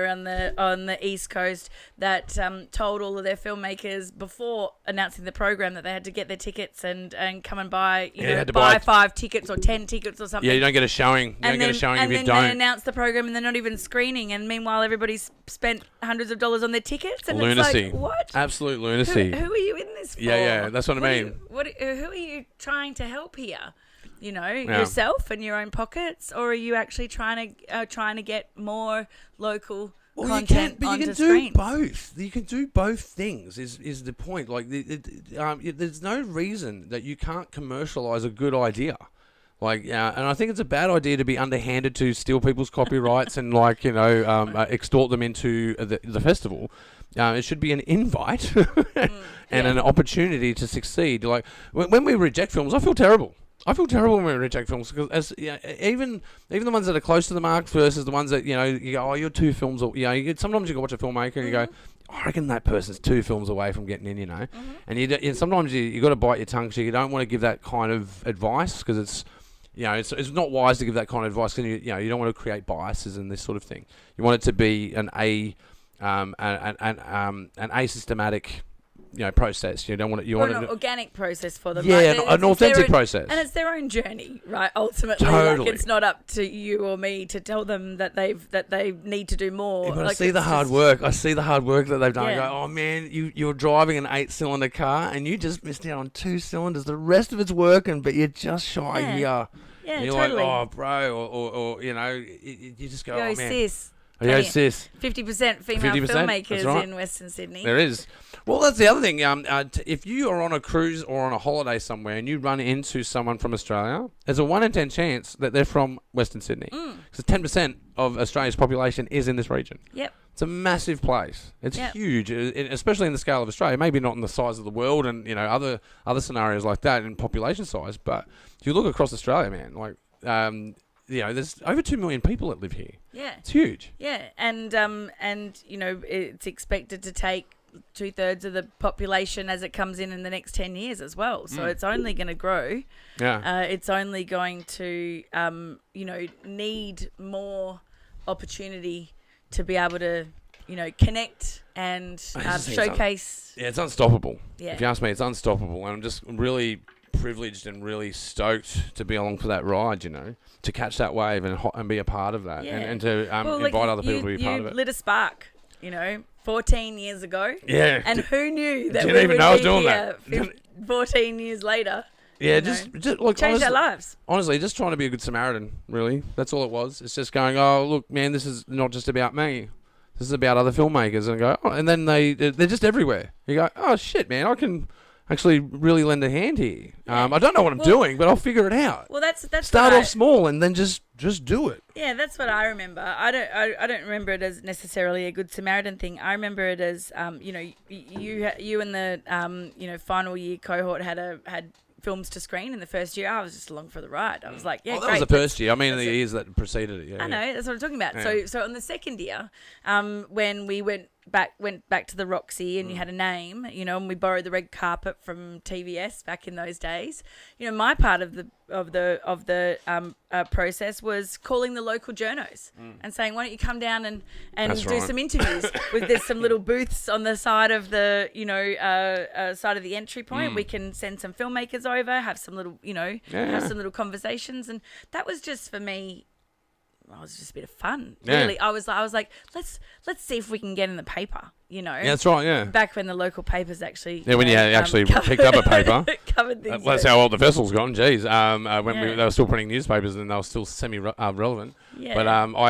on the East Coast, that told all of their filmmakers before announcing the program that they had to get their tickets and come and buy, buy 5 tickets or 10 tickets or something. Yeah, you don't get a showing. You don't get a showing if you don't. And then they announce the program and they're not even screening. And meanwhile, everybody's spent hundreds of dollars on their tickets. And lunacy. It's like, what? Absolute lunacy. Who are you in this for? Yeah, that's what I mean. Who are you trying to help here? Yourself and your own pockets, or are you actually trying to get more local content onto screens? You can do both things. Is the point? Like, there's no reason that you can't commercialize a good idea. Like, and I think it's a bad idea to be underhanded to steal people's copyrights and extort them into the festival. It should be an invite and an opportunity to succeed. Like, when we reject films, I feel terrible. When we reject films, because even the ones that are close to the mark versus the ones that you go, oh, you're 2 films, or sometimes you can watch a filmmaker and you go, I reckon that person's 2 films away from getting in, and sometimes you got to bite your tongue, so you don't want to give that kind of advice, because it's not wise to give that kind of advice, because you don't want to create biases and this sort of thing. You want it to be an asystematic processed. You don't want it. You want an it. organic process for them. Yeah, like, an authentic process. And it's their own journey, right? Ultimately, Totally. like, it's not up to you or me to tell them that they need to do more. But like, I see the hard work. I see the hard work that they've done. Yeah. I go, oh man, you're driving an 8-cylinder car and you just missed out on 2 cylinders. The rest of it's working, but you're just shy here. Yeah, and you're totally. like, oh bro, or you just go, Yo, oh man. sis. Yo, sis. 50% female 50%, filmmakers right. in Western Sydney. There is. Well, that's the other thing. If you are on a cruise or on a holiday somewhere and you run into someone from Australia, there's a 1 in 10 chance that they're from Western Sydney. Because 10% of Australia's population is in this region. Yep. It's a massive place. It's Yep. huge, especially in the scale of Australia. Maybe not in the size of the world and other scenarios like that in population size. But if you look across Australia, man, like there's over 2 million people that live here. Yeah. It's huge. Yeah, and it's expected to take 2/3 of the population as it comes in the next 10 years as well. So it's only going to grow. Yeah. It's only going to need more opportunity to be able to connect and showcase. It's unstoppable. Yeah. If you ask me, it's unstoppable, and I'm just really privileged and really stoked to be along for that ride. To catch that wave and be a part of that, and to invite other people to be part of it. You lit a spark, 14 years ago. Yeah. And who knew that Didn't we even would know I was be doing here that. 14 years later? Yeah, just look, change our lives. Honestly, just trying to be a good Samaritan, really. That's all it was. It's just going, oh, look, man, this is not just about me. This is about other filmmakers. And go, oh, and then they're just everywhere. You go, oh, shit, man, I can actually really lend a hand here. Yeah. I don't know what I'm doing, but I'll figure it out. Well, that's start off small and then just do it. Yeah, that's what I remember. I don't remember it as necessarily a good Samaritan thing. I remember it as you and the final year cohort had films to screen in the first year. I was just along for the ride. I was like, yeah, that great. was the first year. I mean, the years that preceded it. Yeah, I know, that's what I'm talking about. Yeah. So on the second year, when we went back to the Roxy and you had a name, and we borrowed the red carpet from TVS back in those days. My part of the process was calling the local journos and saying, why don't you come down and do some interviews? There's some little booths on the side of the side of the entry point. We can send some filmmakers over, have some little have some little conversations, and that was just for me. It was just a bit of fun. Yeah. Really, I was like, let's see if we can get in the paper. Yeah, that's right. Yeah. Back when the local papers actually. Yeah, when you actually picked up a paper. Covered things. That's how old the vessel's gone. Jeez. When they were still printing newspapers and they were still relevant. Yeah. But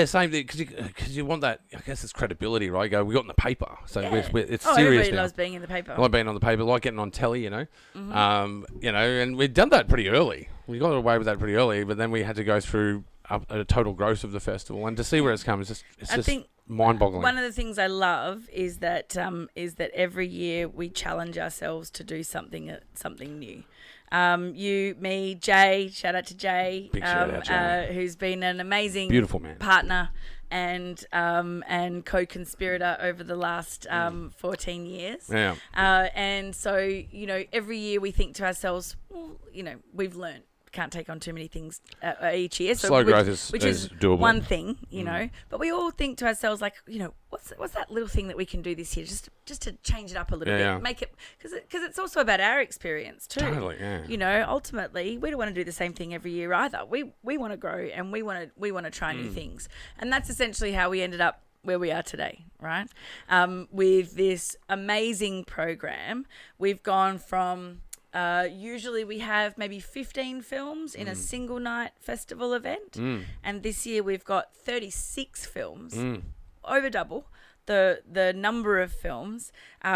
same thing because you want that. I guess it's credibility, right? We got in the paper, so it's serious. Everybody now. loves being in the paper. I like being on the paper, like getting on telly, Mm-hmm. and we'd done that pretty early. We got away with that pretty early, but then we had to go through a total growth of the festival, and to see where it's come is just mind-boggling. One of the things I love is that every year we challenge ourselves to do something new. You, me, Jay. Shout out to Jay. Big shout out, Jay. Who's been an amazing, beautiful man, partner and co-conspirator over the last 14 years. Yeah. And so every year we think to ourselves, well, we've learned. Can't take on too many things each year. So slow growth is doable. One thing, But we all think to ourselves, like, what's that little thing that we can do this year, just to change it up a little bit, make it because it's also about our experience too. Totally, yeah. Ultimately, we don't want to do the same thing every year either. We want to grow and we want to try new things, and that's essentially how we ended up where we are today, right? With this amazing program, we've gone from. Usually we have maybe 15 films in a single night festival event. And this year we've got 36 films, over double the number of films.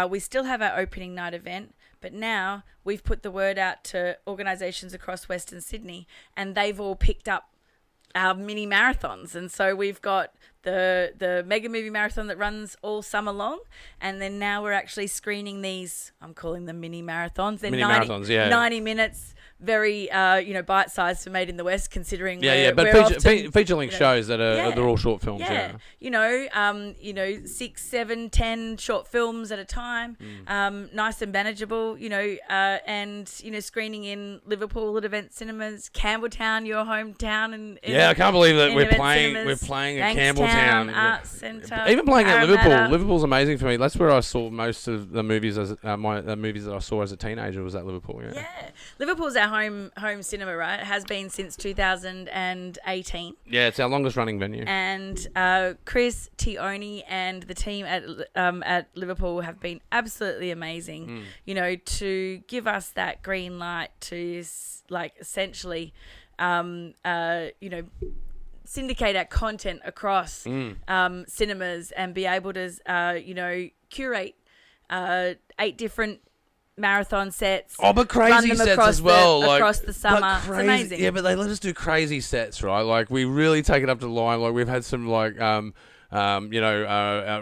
We still have our opening night event, but now we've put the word out to organisations across Western Sydney and they've all picked up our mini marathons. And so we've got the mega movie marathon that runs all summer long, and then now we're actually screening these, I'm calling them mini marathons. They're 90 minutes, very bite-sized for Made in the West, considering but feature-length shows that are they're all short films. Yeah. 6, 7, 10 short films at a time, nice and manageable. And screening in Liverpool at Event Cinemas, Campbelltown, your hometown, and I can't believe that we're playing at Campbelltown Arts Centre. Even playing at Liverpool. Liverpool's amazing for me. That's where I saw most of the movies movies that I saw as a teenager was at Liverpool. Yeah. Liverpool's our home cinema, right? It has been since 2018. Yeah, it's our longest running venue. And Chris, Tioni, and the team at Liverpool have been absolutely amazing. To give us that green light to essentially, syndicate our content across cinemas and be able to curate 8 different marathon sets. Oh, but crazy sets as well. Across the summer. It's amazing. Yeah, but they let us do crazy sets, right? Like, we really take it up to the line. Like, we've had some,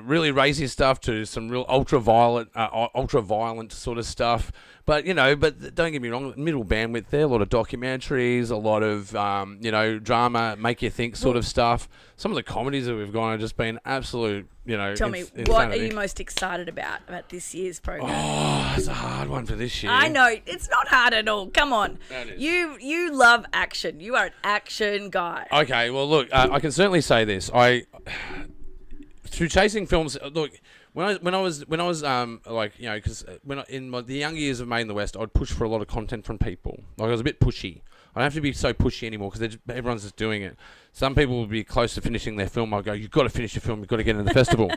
really racy stuff to some real ultra-violent sort of stuff. But, but don't get me wrong, middle bandwidth there, a lot of documentaries, a lot of, drama, make you think sort of stuff. Some of the comedies that we've gone have just been absolute, Tell me, what are you most excited about this year's program? Oh, it's a hard one for this year. I know. It's not hard at all. Come on. You love action. You are an action guy. Okay, well, look, I can certainly say this. Through chasing films, look, when I was because in the young years of Made in the West, I'd push for a lot of content from people. Like, I was a bit pushy. I don't have to be so pushy anymore because everyone's just doing it. Some people would be close to finishing their film. I'll go, you've got to finish your film. You've got to get into the festival.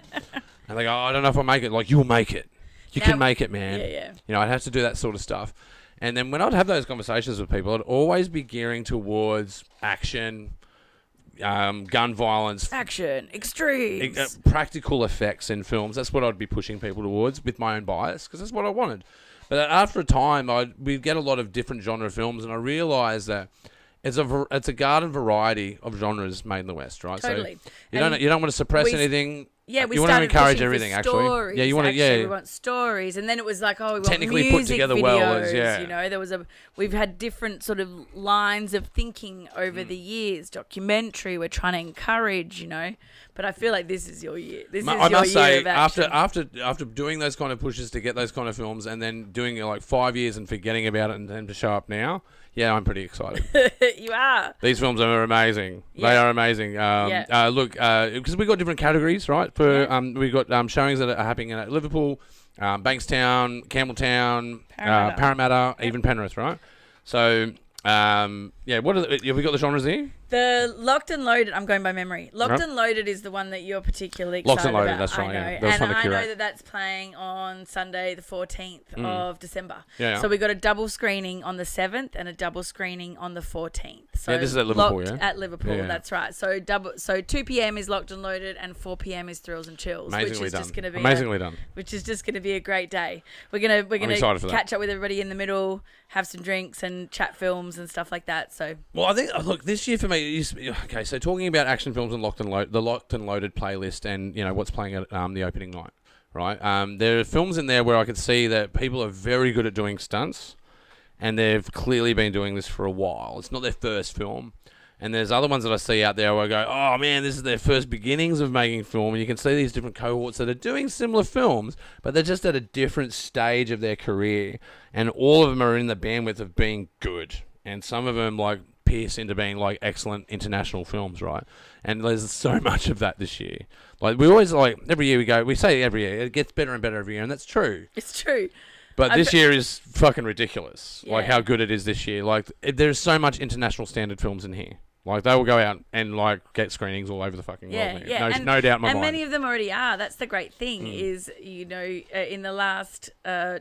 And they go, I don't know if I'll make it. Like, you'll make it. You can make it, man. Yeah. I'd have to do that sort of stuff. And then when I'd have those conversations with people, I'd always be gearing towards action, gun violence, action, extremes, practical effects in films. That's what I'd be pushing people towards with my own bias, because that's what I wanted. But after a time, we'd get a lot of different genre films, and I realised that it's a garden variety of genres made in the West, right? Totally. So you don't want to suppress anything. Yeah, we want to encourage everything. Stories, actually, you want to. Yeah, we want stories, and then it was like, we want technically music put together videos, we've had different sort of lines of thinking over the years. Documentary, we're trying to encourage, But I feel like this is your year. I must say, after doing those kind of pushes to get those kind of films, and then doing it like 5 years and forgetting about it, and then to show up now. Yeah, I'm pretty excited. You are. These films are amazing. Yeah. They are amazing. Look, because we've got different categories, right? We've got showings that are happening at Liverpool, Bankstown, Campbelltown, Parramatta, even Penrith, right? So, have we got the genres here? The Locked and Loaded, I'm going by memory. Locked and Loaded is the one that you're particularly excited Locked and Loaded, about. that's right. I know. I know that's playing on Sunday, the 14th of December. Yeah. So we got a double screening on the 7th and a double screening on the 14th. So this is at Liverpool, At Liverpool, that's right. So 2 p.m. is Locked and Loaded and 4 p.m. is Thrills and Chills, Amazingly done. Which is just going to be a great day. We're gonna catch up with everybody in the middle, have some drinks and chat films and stuff like that. So I think this year for me. So talking about action films and the Locked and Loaded playlist, and what's playing at the opening night, right? There are films in there where I could see that people are very good at doing stunts, and they've clearly been doing this for a while. It's not their first film. And there's other ones that I see out there where I go, oh man, this is their first beginnings of making film. And you can see these different cohorts that are doing similar films, but they're just at a different stage of their career. And all of them are in the bandwidth of being good. And some of them pierce into being excellent international films, right? And there's so much of that this year. We always every year we say every year, it gets better and better every year, and that's true. It's true. But this year is fucking ridiculous. Yeah. How good it is this year. There's so much international standard films in here. They will go out and get screenings all over the fucking world. Yeah. No doubt in my mind. And many of them already are. That's the great thing is, in the last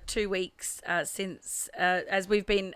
2 weeks since as we've been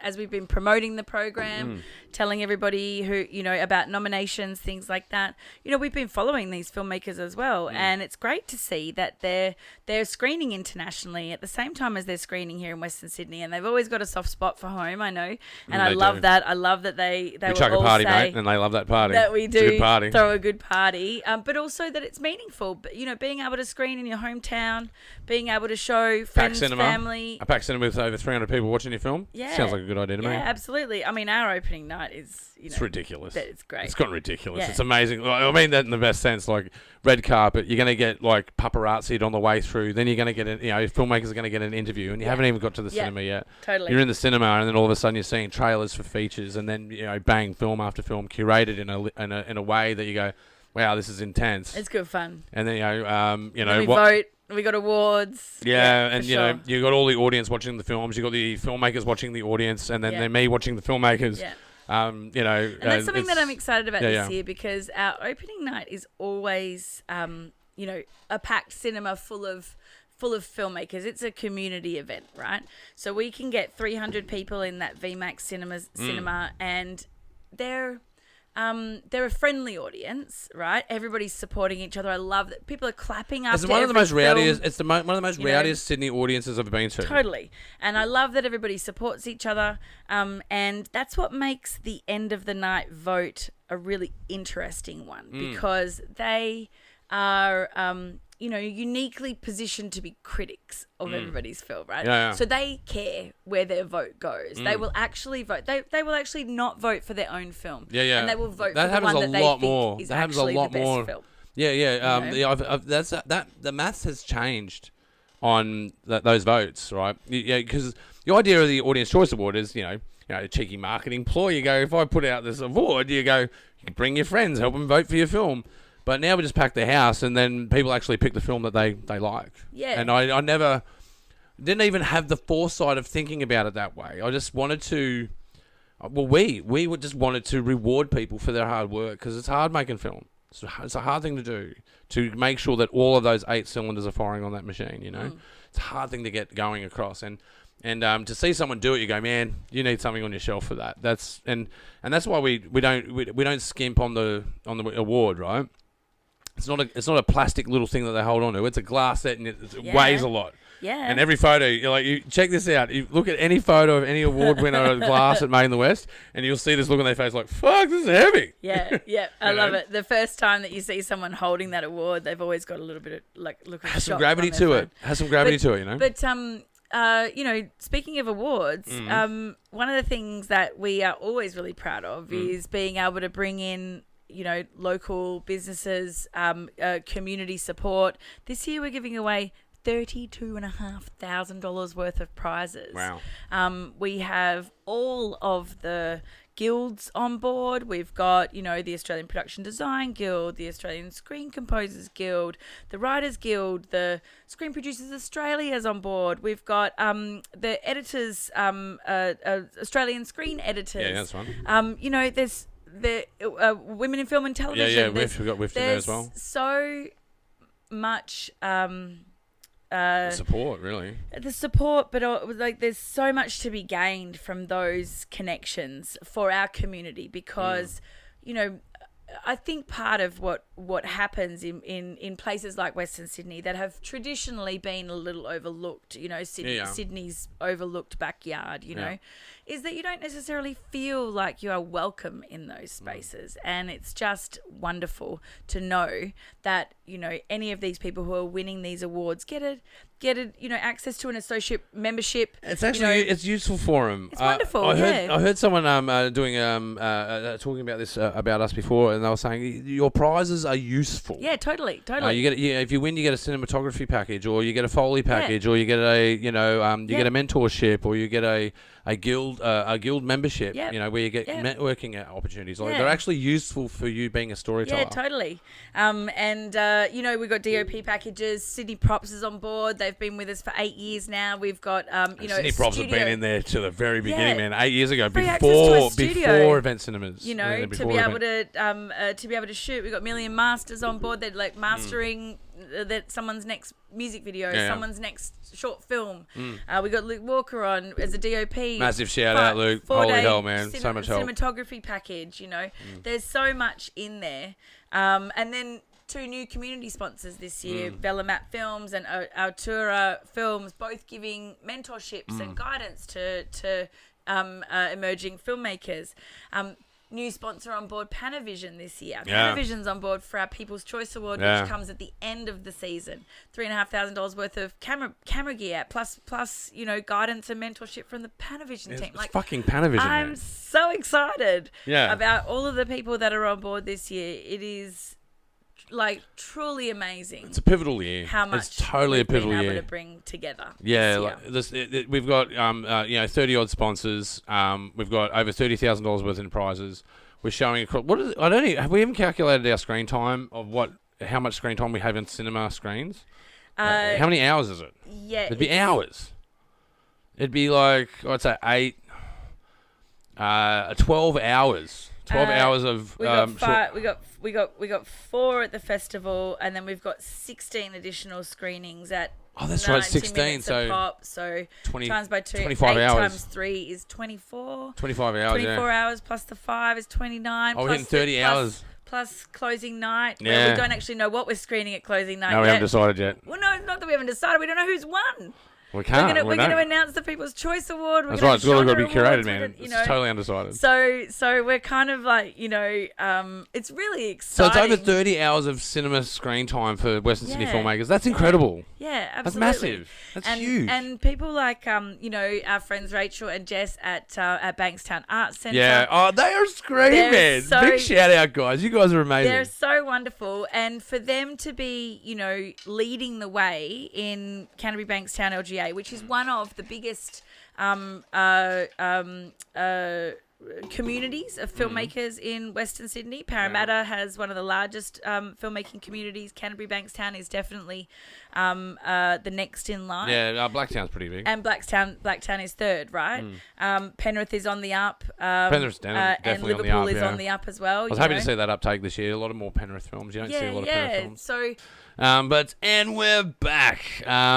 promoting the program, telling everybody who about nominations, things like that. We've been following these filmmakers as well, and it's great to see that they're screening internationally at the same time as they're screening here in Western Sydney, and they've always got a soft spot for home. I know, and I love that. I love that they chuck will a party, all say, mate, and they they love that party. That we It's a do good party. throw a good party, but also that it's meaningful. But, you know, being able to screen in your hometown, being able to show friends, family. A packed cinema with over 300 people watching your film. Yeah. Sounds like a good idea to me. Yeah, absolutely. I mean, our opening night is, you know. It's ridiculous. It's great. It's gotten ridiculous. Yeah. It's amazing. I mean that in the best sense. Like, red carpet, you're going to get, like, paparazzi'd on the way through. Then you're going to get, filmmakers are going to get an interview, and you haven't even got to the cinema yet. Totally. You're in the cinema, and then all of a sudden you're seeing trailers for features, and then, bang, film after film, curated in a way that you go, wow, this is intense. It's good fun. And then, we vote. We got awards. Yeah, and you got all the audience watching the films. You got the filmmakers watching the audience, and then me watching the filmmakers. Yeah. And that's something that I'm excited about this year, because our opening night is always, a packed cinema full of filmmakers. It's a community event, right? So we can get 300 people in that VMAX cinema, and they're a friendly audience, right? Everybody's supporting each other. I love that people are clapping after It's one of the most rowdiest. film. It's one of the most rowdiest Sydney audiences I've been to. Totally, and I love that everybody supports each other. And that's what makes the end of the night vote a really interesting one, because they are, uniquely positioned to be critics of everybody's film, right? Yeah. So they care where their vote goes. They will actually vote. They will actually not vote for their own film. Yeah. And they will vote That for the one happens that a they lot think more. is That happens a actually lot the best more. film. Yeah. The maths has changed on those votes, right? Yeah, because the idea of the Audience Choice Award is, a cheeky marketing ploy. You go, if I put out this award, you go, you can bring your friends, help them vote for your film. But now we just pack the house, and then people actually pick the film that they like. Yeah. And I never didn't even have the foresight of thinking about it that way. I just wanted to. Well, we just wanted to reward people for their hard work, because it's hard making film. It's a hard thing to do, to make sure that all of those 8 cylinders are firing on that machine. It's a hard thing to get going across, and to see someone do it, you go, man, you need something on your shelf for that. That's why we don't skimp on the award, right? It's not a plastic little thing that they hold on to. It's a glass set, and it weighs a lot. Yeah. And every photo, you check this out. You look at any photo of any award winner of glass at Made in the West, and you'll see this look on their face like, fuck, this is heavy. Yeah. I love it. The first time that you see someone holding that award, they've always got a little bit of look of Has shock some gravity on their to phone. it. Has some gravity to it, But speaking of awards, one of the things that we are always really proud of is being able to bring in, local businesses, community support. This year we're giving away $32,500 worth of prizes. Wow. We have all of the guilds on board. We've got, the Australian Production Design Guild, the Australian Screen Composers Guild, the Writers Guild, the Screen Producers Australia's on board. We've got the editors, Australian Screen Editors. Yeah, that's one. There's the Women in Film and Television. We've got WIFT in there as well. So much support, really. The support, but there's so much to be gained from those connections for our community, because I think part of what happens in places like Western Sydney that have traditionally been a little overlooked, Sydney's overlooked backyard, is that you don't necessarily feel like you are welcome in those spaces. And it's just wonderful to know that, any of these people who are winning these awards get access to an associate membership. It's actually it's useful for them. It's wonderful. I heard someone doing talking about this about us before, and they were saying your prizes are useful. Yeah, totally. You get if you win, you get a cinematography package, or you get a Foley package, or you get a get a mentorship, or you get a guild membership. Where you get networking opportunities. They're actually useful for you being a storyteller. Yeah, totally. We've got DOP packages. Sydney Props is on board. They've been with us for 8 years now. We've got Sydney Props have been in there to the very beginning, man. 8 years ago, before Event Cinemas. To be able to shoot. We've got Million Masters on board. They're like mastering that someone's next music video, someone's next short film. We got Luke Walker on as a DOP. Massive shout out, Luke. Holy hell, man. So much help. Cinematography package, There's so much in there. And then 2 new community sponsors this year, Vellamat Films and Altura Films, both giving mentorships and guidance to emerging filmmakers. new sponsor on board, Panavision, this year. Yeah. Panavision's on board for our People's Choice Award, Yeah. which comes at the end of the season. $3,500 worth of camera gear, plus guidance and mentorship from the Panavision team. It's fucking Panavision. I'm man. so excited Yeah. about all of the people that are on board this year. It is truly amazing. It's a pivotal year. How much it's totally a we've been pivotal able year. to bring together. Yeah, this year. we've got 30 odd sponsors. We've got over $30,000 worth in prizes. We're showing across. Have we even calculated our screen time of how much screen time we have in cinema screens? How many hours is it? Yeah, It'd be hours. It'd be like I'd say 12 hours. 12 hours of. We got five, we got 4 at the festival, and then we've got 16 additional screenings at. Oh, that's right, 16. So pop, so 20, times by 2, 25 8 hours. times 3 is 24. 25 hours. 24 hours plus the 5 is 29. Oh, we're hitting 30 hours. Plus closing night. Yeah. Where we don't actually know what we're screening at closing night. No, we haven't decided yet. Well, no, not that we haven't decided. We don't know who's won. We can't. We're going to announce the People's Choice Award. That's right. It's got to be curated, awards, man. It's totally undecided. So we're kind of it's really exciting. So it's over 30 hours of cinema screen time for Western Sydney filmmakers. That's incredible. Yeah, absolutely. That's massive. That's huge. And people like our friends Rachel and Jess at Bankstown Arts Centre. Yeah. Oh, they are screaming. Big shout out, guys. You guys are amazing. They're so wonderful, and for them to be leading the way in Canterbury Bankstown LGA, which is one of the biggest communities of filmmakers in Western Sydney. Parramatta has one of the largest filmmaking communities. Canterbury Bankstown is definitely the next in line. Yeah, Blacktown's pretty big. And Blacktown is third, right? Penrith is on the up. Penrith's definitely and Liverpool on the up, is on the up as well. I was happy to see that uptake this year. A lot of more Penrith films. You don't see a lot of Penrith films. So, and we're back.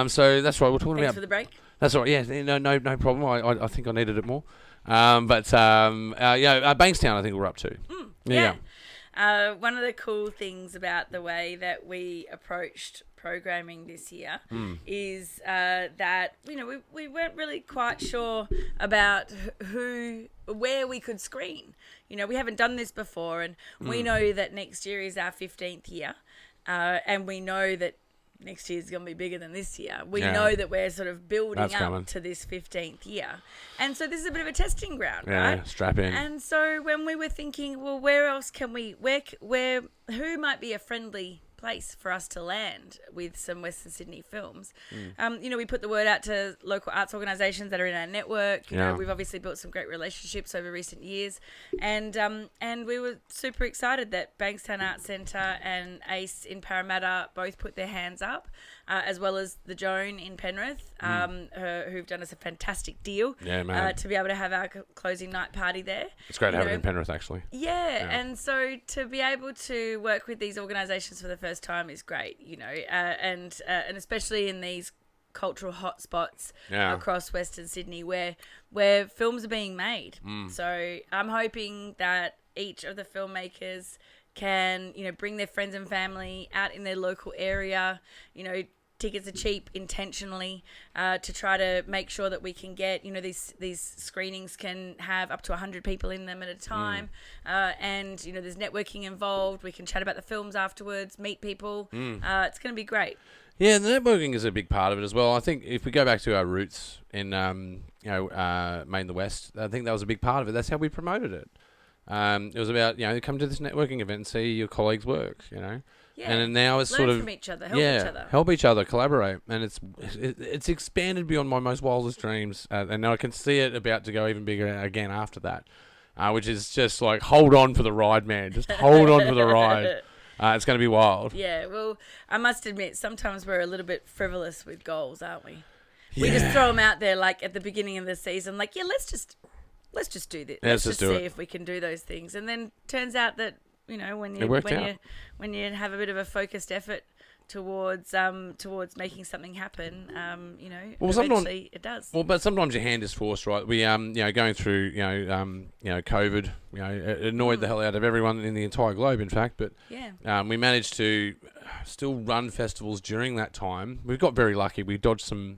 So that's right. We're talking thanks about for the break. That's all right. Yeah, no problem. I think I needed it more. Bankstown, I think we're up to. Yeah. One of the cool things about the way that we approached programming this year is that we weren't really quite sure about where we could screen. We haven't done this before, and we know that next year is our 15th year, and we know that next year is going to be bigger than this year. We know that we're sort of building up to this 15th year. And so this is a bit of a testing ground, right? Yeah, strap in. And so when we were thinking, well, where else can we, who might be a friendly place for us to land with some Western Sydney films? We put the word out to local arts organisations that are in our network. You know, we've obviously built some great relationships over recent years, and we were super excited that Bankstown Arts Centre and ACE in Parramatta both put their hands up, as well as the Joan in Penrith, who've done us a fantastic deal to be able to have our closing night party there. It's great to have it in Penrith, actually. Yeah, and so to be able to work with these organisations for the first time is great, and especially in these cultural hotspots across Western Sydney where films are being made. So I'm hoping that each of the filmmakers can, bring their friends and family out in their local area. Tickets are cheap intentionally to try to make sure that we can get, these screenings can have up to 100 people in them at a time. And, there's networking involved. We can chat about the films afterwards, meet people. It's going to be great. Yeah, the networking is a big part of it as well. I think if we go back to our roots in, Maine the West, I think that was a big part of it. That's how we promoted it. It was about, come to this networking event and see your colleagues work, Yeah. And now it's Learn sort of from each other, help each other, collaborate, and it's expanded beyond my most wildest dreams, and now I can see it about to go even bigger again after that, which is just like hold on for the ride, man. Just hold on for the ride. It's going to be wild. Yeah, well, I must admit, sometimes we're a little bit frivolous with goals, aren't we? Yeah. We just throw them out there, like at the beginning of the season, like let's just do this. Let's just see if we can do those things, and then turns out that. When you have a bit of a focused effort towards making something happen, eventually it does. Well, but sometimes your hand is forced, right? We going through COVID, it annoyed the hell out of everyone in the entire globe, in fact. But we managed to still run festivals during that time. We got very lucky. We dodged some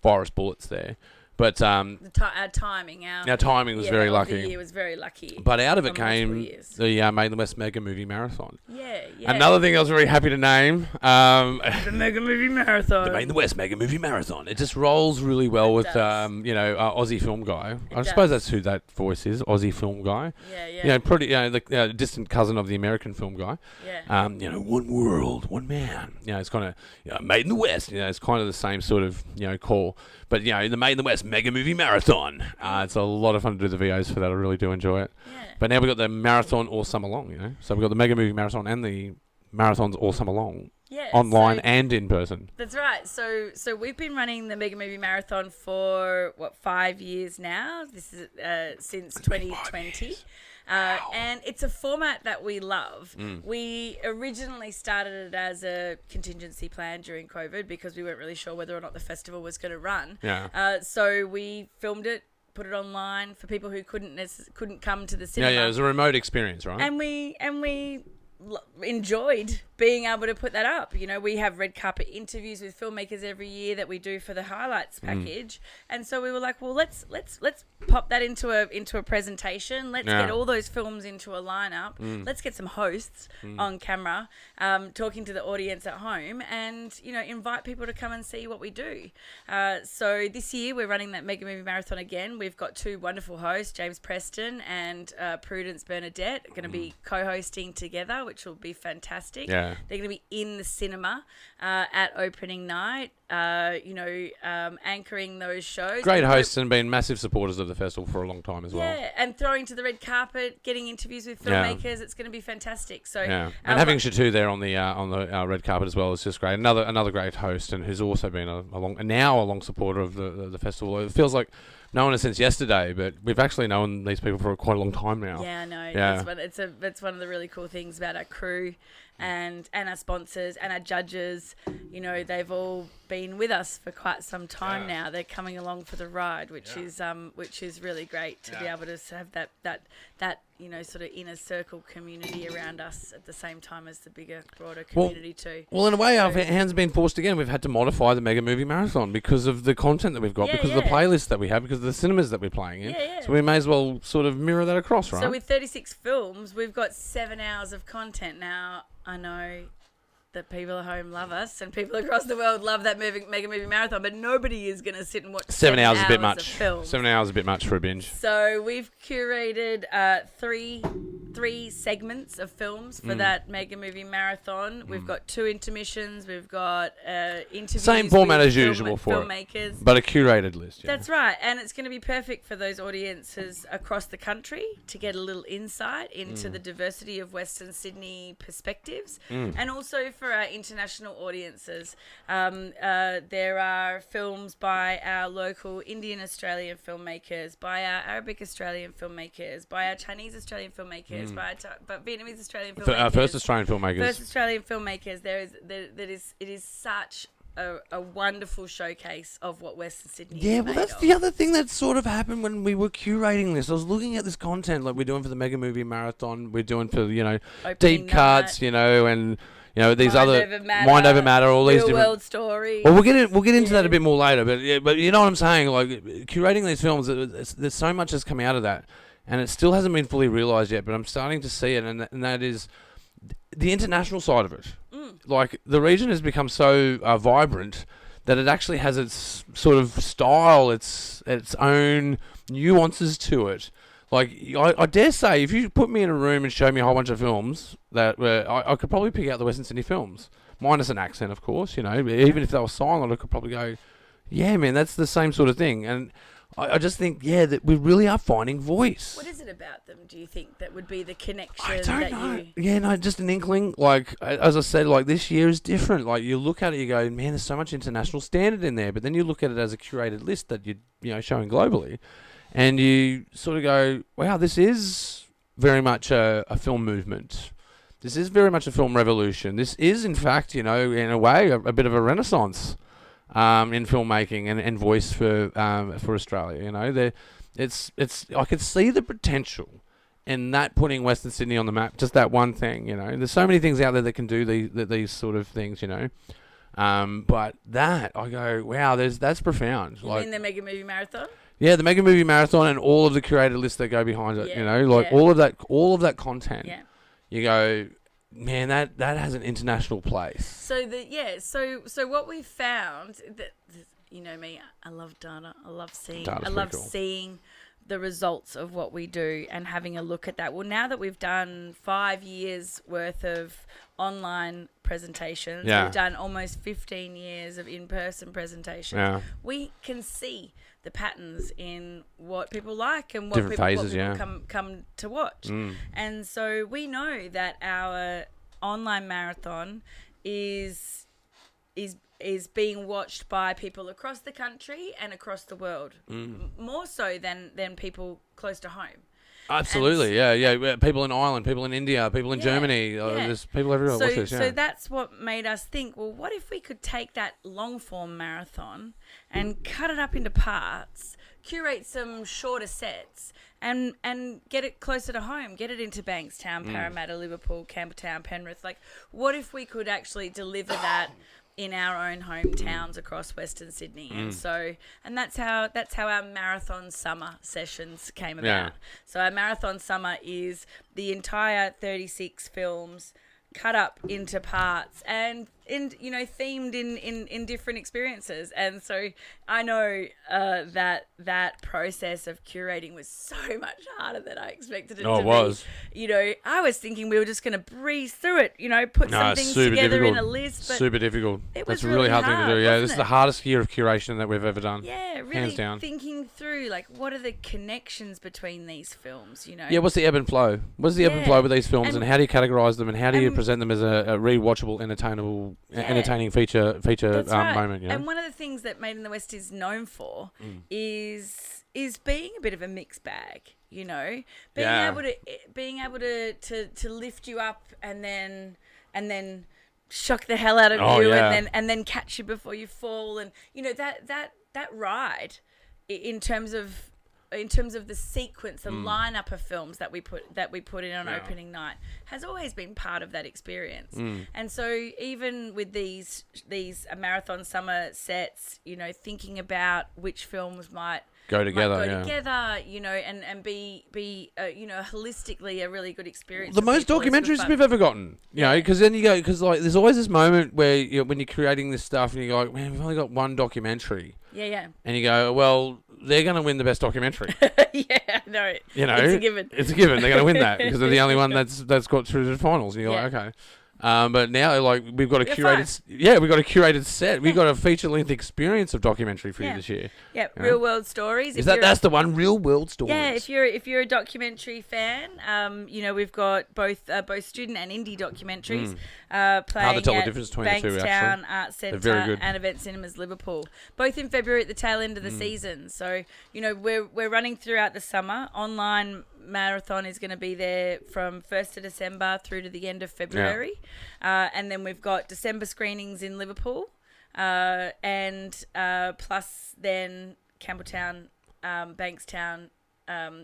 virus bullets there. But our timing, our timing was very lucky. The year was very lucky. But out of it came the Made in the West Mega Movie Marathon. Yeah. Another thing I was very happy to name. The Mega Movie Marathon. The Made in the West Mega Movie Marathon. It just rolls really well with, Aussie film guy. I suppose that's who that voice is, Aussie film guy. Yeah. The distant cousin of the American film guy. Yeah. One world, one man. It's kind of Made in the West. It's kind of the same sort of call. But the Made in the West Mega Movie Marathon. It's a lot of fun to do the VOs for that. I really do enjoy it. Yeah. But now we've got the marathon all summer long. So we've got the Mega Movie Marathon and the marathons all summer long. Yeah, online and in person. That's right. So we've been running the Mega Movie Marathon for 5 years now. This is since 2020. Wow. And it's a format that we love. We originally started it as a contingency plan during COVID because we weren't really sure whether or not the festival was going to run. Yeah. So we filmed it, put it online for people who couldn't come to the cinema. Yeah. It was a remote experience, right? And we enjoyed being able to put that up. We have red carpet interviews with filmmakers every year that we do for the highlights package, and so we were like, well, let's pop that into a presentation. Let's get all those films into a lineup. Let's get some hosts on camera, talking to the audience at home, and invite people to come and see what we do. So this year we're running that Mega Movie Marathon again. We've got two wonderful hosts, James Preston and Prudence Bernadette, going to be co-hosting together, which will be fantastic. Yeah. They're going to be in the cinema at opening night, anchoring those shows. Great hosts and been massive supporters of the festival for a long time as well. Yeah, and throwing to the red carpet, getting interviews with filmmakers. It's going to be fantastic. So and having Shatu there on the red carpet as well is just great. Another great host, and who's also been a long supporter of the festival. It feels like known us since yesterday, but we've actually known these people for quite a long time now. Yeah, I know. Yeah. That's one of the really cool things about our crew and our sponsors and our judges. They've all been with us for quite some time now. They're coming along for the ride, which is really great to be able to have that sort of inner circle community around us at the same time as the bigger, broader community too. Well, in a way, our hands have been forced again. We've had to modify the Mega Movie Marathon because of the content that we've got, because of the playlists that we have, because of the cinemas that we're playing in. So we may as well sort of mirror that across, right? So with 36 films, we've got 7 hours of content now. I know that people at home love us and people across the world love that Mega Movie Marathon, but nobody is going to sit and watch 7 hours is a bit much. Of films. 7 hours is a bit much for a binge. So we've curated three segments of films for that Mega Movie Marathon. We've got 2 intermissions. We've got interviews. Same format as usual for filmmakers. But a curated list. That's right. And it's going to be perfect for those audiences across the country to get a little insight into the diversity of Western Sydney perspectives, and also for our international audiences. There are films by our local Indian Australian filmmakers, by our Arabic Australian filmmakers, by our Chinese Australian filmmakers, by Vietnamese Australian filmmakers. First Australian filmmakers. First Australian filmmakers. It is such a wonderful showcase of what Western Sydney is. Yeah, well, that's the other thing that sort of happened when we were curating this. I was looking at this content like we're doing for the Mega Movie Marathon, we're doing for deep cuts, and these Mind Over Matter, all these different world story. Well, we'll get into that a bit more later, but you know what I'm saying? Like curating these films, there's so much that's come out of that, and it still hasn't been fully realised yet. But I'm starting to see it, and that is the international side of it. Like the region has become so vibrant that it actually has its sort of style, its own nuances to it. Like I dare say, if you put me in a room and show me a whole bunch of films, I could probably pick out the Western Sydney films, minus an accent, of course. Even if they were silent, I could probably go, yeah, man, that's the same sort of thing. And I just think, that we really are finding voice. What is it about them, do you think, that would be the connection? I don't know. Yeah, no, just an inkling. Like, as I said, like, this year is different. Like, you look at it, you go, man, there's so much international standard in there. But then you look at it as a curated list that you're showing globally. And you sort of go, wow, this is very much a film movement. This is very much a film revolution. This is, in fact, in a way, a bit of a renaissance in filmmaking and voice for Australia. I could see the potential in that putting Western Sydney on the map. Just that one thing. There's so many things out there that can do these sort of things. But that, I go, wow, that's profound. You mean the Mega Movie Marathon? Yeah, the Mega Movie Marathon and all of the curated lists that go behind it. All of that content. Yeah. You go, man, that has an international place. So what we found that, you know me, I love data. I love seeing the results of what we do and having a look at that. Well, now that we've done 5 years worth of online presentations, we've done almost 15 years of in-person presentations, we can see the patterns in what people like and what different people phases, come to watch. And so we know that our online marathon is being watched by people across the country and across the world, more so than people close to home. Absolutely, yeah. People in Ireland, people in India, people in Germany. There's people everywhere watch this. So that's what made us think, well, what if we could take that long-form marathon and cut it up into parts, curate some shorter sets, and get it closer to home, get it into Bankstown, Parramatta, Liverpool, Campbelltown, Penrith. Like, what if we could actually deliver that in our own hometowns across Western Sydney? And that's how our marathon summer sessions came about. So our marathon summer is the entire 36 films cut up into parts and themed in different experiences. And so I know that process of curating was so much harder than I expected it to be. It was. I was thinking we were just going to breeze through it, put some things together difficult. in a list. But super difficult. It's a really hard thing to do. Yeah, this is the hardest year of curation that we've ever done. Yeah, really hands down. Thinking through, like, what are the connections between these films, Yeah, what's the ebb and flow? What's the ebb and flow with these films, and how do you categorise them, and how do you present them as a rewatchable, entertaining feature moment? And one of the things that Made in the West is known for is being a bit of a mixed bag. Being able to lift you up and then shock the hell out of you and then catch you before you fall, and that ride in terms of the sequence, the lineup of films that we put in on opening night has always been part of that experience. And so even with these marathon summer sets, thinking about which films might go together, and be holistically a really good experience. The most documentaries we've ever gotten, because then there's always this moment where when you're creating this stuff and you go, man, we've only got one documentary. Yeah. And you go, well, they're going to win the best documentary. No, it's a given. It's a given. They're going to win that because they're the only one that's got through to the finals. And you're like, okay. But now, we've got a curated set. We've got a feature-length experience of documentary for you this year. Yeah, real world stories. That's the one? Real world stories. Yeah, if you're a documentary fan, we've got both student and indie documentaries playing hard to tell the difference between the two. Bankstown Arts Centre and Event Cinemas Liverpool, both in February at the tail end of the season. So we're running throughout the summer. Online marathon is going to be there from 1st of December through to the end of February. And then we've got December screenings in Liverpool, and plus then Campbelltown, Bankstown,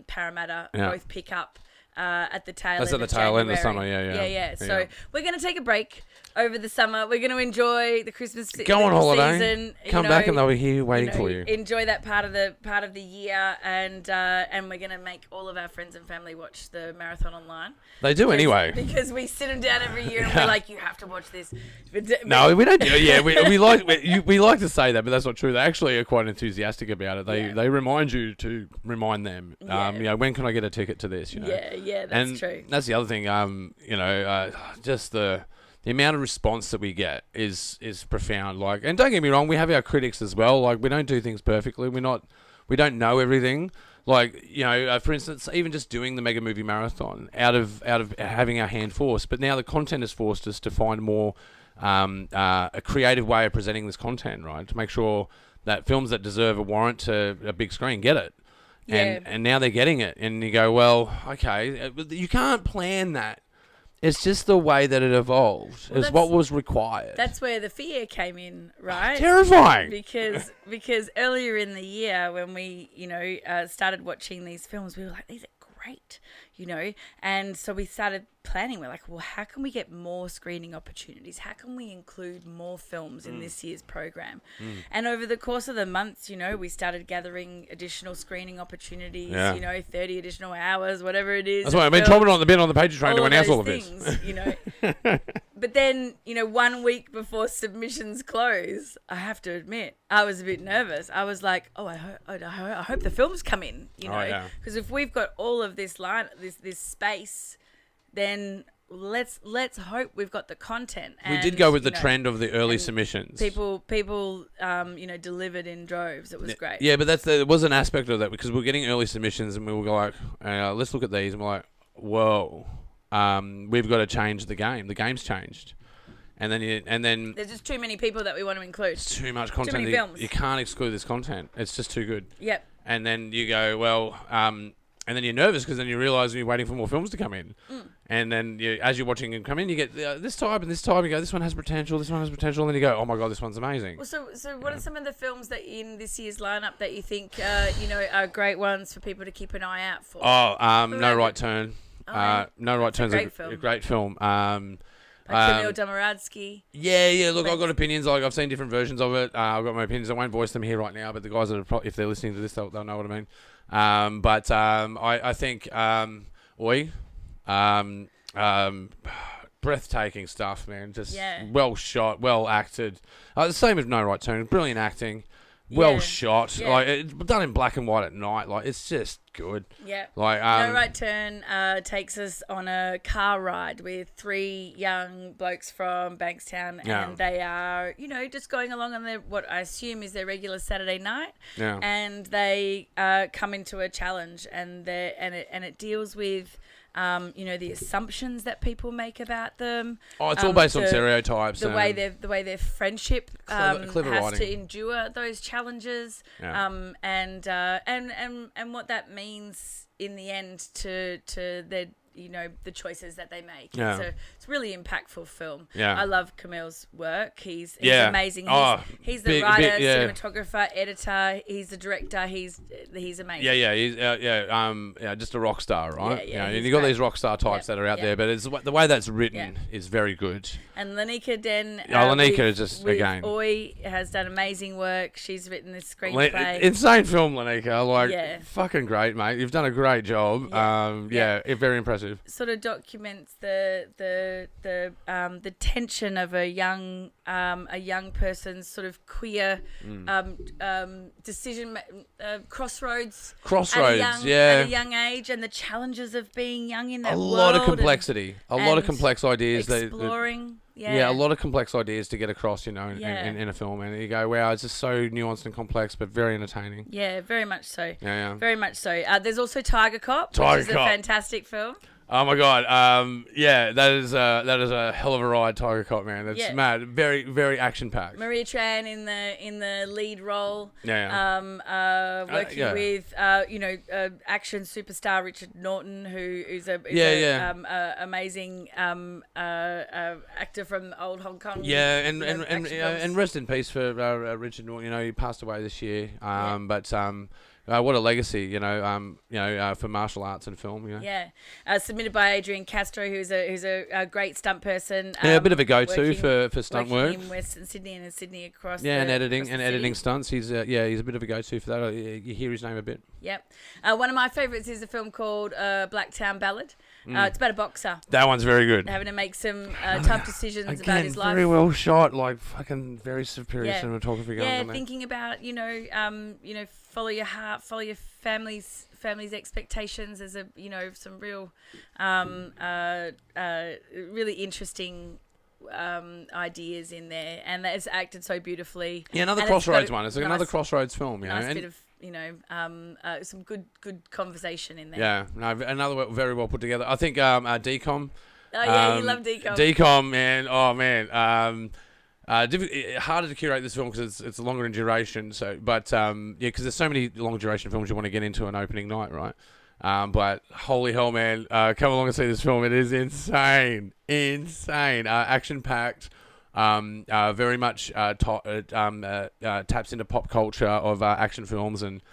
Parramatta both pick up at the tail end of January. That's at the tail end of the summer, yeah. So we're going to take a break over the summer. We're going to enjoy the Christmas Go on holiday. Season. Come back and they'll be here waiting for you. Enjoy that part of the year, and we're going to make all of our friends and family watch the marathon online. They do anyway. Because we sit them down every year and we're like, you have to watch this. No, we don't. Yeah, we like to say that, but that's not true. They actually are quite enthusiastic about it. They remind you to remind them. When can I get a ticket to this? Yeah, that's true. That's the other thing. Just the amount of response that we get is profound. And don't get me wrong, we have our critics as well. We don't do things perfectly. We don't know everything. For instance, even just doing the Mega Movie Marathon out of having our hand forced, but now the content has forced us to find more a creative way of presenting this content, right? To make sure that films that deserve a warrant to a big screen get it. And now they're getting it. And you go, well, okay, you can't plan that. It's just the way that it evolved. It's what was required. That's where the fear came in, right? Terrifying. Because earlier in the year when we, started watching these films, we were like, these are great, you know. And so we started planning. We're like, well, how can we get more screening opportunities? How can we include more films in this year's program? And over the course of the months, you know, we started gathering additional screening opportunities, you know, 30 additional hours, whatever it is. That's why I've been chopping on the bit on the Pagey Train to announce all of this. You know. But then, you know, 1 week before submissions close, I have to admit, I was a bit nervous. I was like, oh, I hope the films come in, you know, because if we've got all of this this space, then let's hope we've got the content. And, we did go with the trend of the early submissions. People, you know, delivered in droves. It was great. Yeah, but there was an aspect of that because we're getting early submissions and we were like, let's look at these, and we're like, whoa. We've got to change the game. The game's changed, and then there's just too many people that we want to include. It's too much content. Too many films. You can't exclude this content. It's just too good. Yep. And then you go, well, and then you're nervous because then you realise you're waiting for more films to come in, and then as you're watching them come in, you get this type and this type. You go, this one has potential. This one has potential. And then you go, oh my god, this one's amazing. Well, so what are some of the films that in this year's lineup that you think you know are great ones for people to keep an eye out for? No Right Turn. No Right Turn's a great film. Camille Domaradsky. Yeah. Look, I've got opinions. Like I've seen different versions of it. I've got my opinions. I won't voice them here right now, but the guys that are if they're listening to this, they'll know what I mean. I think breathtaking stuff, man. Just well shot, well acted. The same as No Right Turn. Brilliant acting. Well shot, like it's done in black and white at night. Like it's just good. Yeah. Like No Right Turn takes us on a car ride with 3 young blokes from Bankstown, and they are, you know, just going along on their what I assume is their regular Saturday night. Yeah. And they come into a challenge, and it deals with. You know, the assumptions that people make about them. Oh, it's all based on stereotypes. The way their friendship clever has writing. to endure those challenges, and what that means in the end to their, you know, the choices that they make. Yeah. So it's a really impactful film. Yeah. I love Camille's work. He's amazing. He's the writer, cinematographer, editor. He's the director. He's amazing. He's just a rock star, right? Yeah. And you got these rock star types that are out there, but it's the way that's written is very good. And Lanika Den. Lanika is just again. Oi has done amazing work. She's written this screenplay. Insane film, Lanika. Like fucking great, mate. You've done a great job. Very impressive. Sort of documents the tension of a young person's sort of queer decision crossroads at a young age, and the challenges of being young in that world. A lot of complexity, a lot of complex ideas. Exploring. A lot of complex ideas to get across, you know, in a film, and you go, wow, it's just so nuanced and complex, but very entertaining. Yeah, very much so. Yeah. Very much so. There's also Tiger Cop, which is a fantastic film. Oh my god, that is a hell of a ride, Tiger Cop, man. That's mad. Very, very action packed. Maria Tran in the lead role. Working with action superstar Richard Norton, who's amazing actor from old Hong Kong. Yeah, and rest in peace for Richard Norton. You know, he passed away this year. What a legacy, you know, for martial arts and film. You know? Submitted by Adrian Castro, who's a great stunt person. A bit of a go-to for stunt work in Western Sydney and in Sydney across. And editing stunts. He's a bit of a go-to for that. You hear his name a bit. Yep. One of my favourites is a film called Blacktown Ballad. It's about a boxer. That one's very good. Having to make some tough decisions about his life. Very well shot, like fucking very superior cinematography going on there. Thinking about follow your heart, follow your family's expectations. There's some real really interesting ideas in there, and it's acted so beautifully. Yeah, another Crossroads one. It's another Crossroads film. You know, nice bit of some good conversation in there. Yeah, another very well put together. I think DCOM. Oh yeah, you love DCOM. DCOM, man. Oh man. Harder to curate this film because it's longer in duration. So, because there's so many long duration films you want to get into an opening night, right? But holy hell, man, come along and see this film. It is insane, action packed. Very much taps into pop culture of action films, and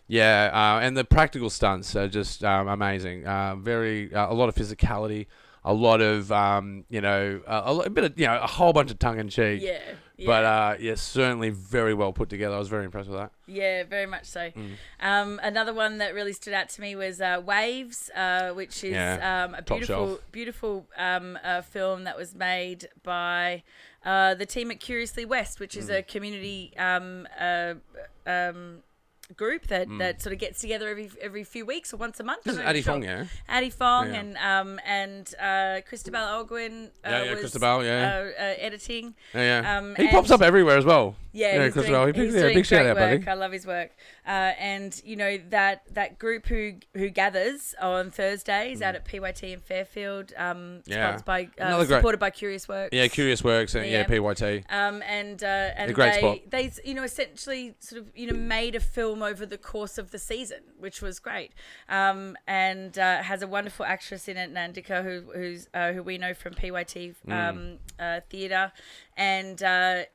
Yeah, and the practical stunts are just amazing. A lot of physicality, a lot of a bit of a whole bunch of tongue in cheek. Yeah. But certainly very well put together. I was very impressed with that. Yeah, very much so. Another one that really stood out to me was Waves, which is a beautiful film that was made by the team at Curiously West, which is a community group that sort of gets together every few weeks or once a month. This is Addie Fong, yeah. Addie Fong and Christabel Ogwin was Christabel, editing. He pops up everywhere as well. Yeah, he's Christabel. doing Big shout out, work. buddy. I love his work. And that group who gathers on Thursdays out at PYT in Fairfield, supported by Curious Works. Yeah, Curious Works and PYT. And a great spot. They essentially sort of made a film over the course of the season, which was great. And has a wonderful actress in it, Nandika, who we know from PYT theatre, and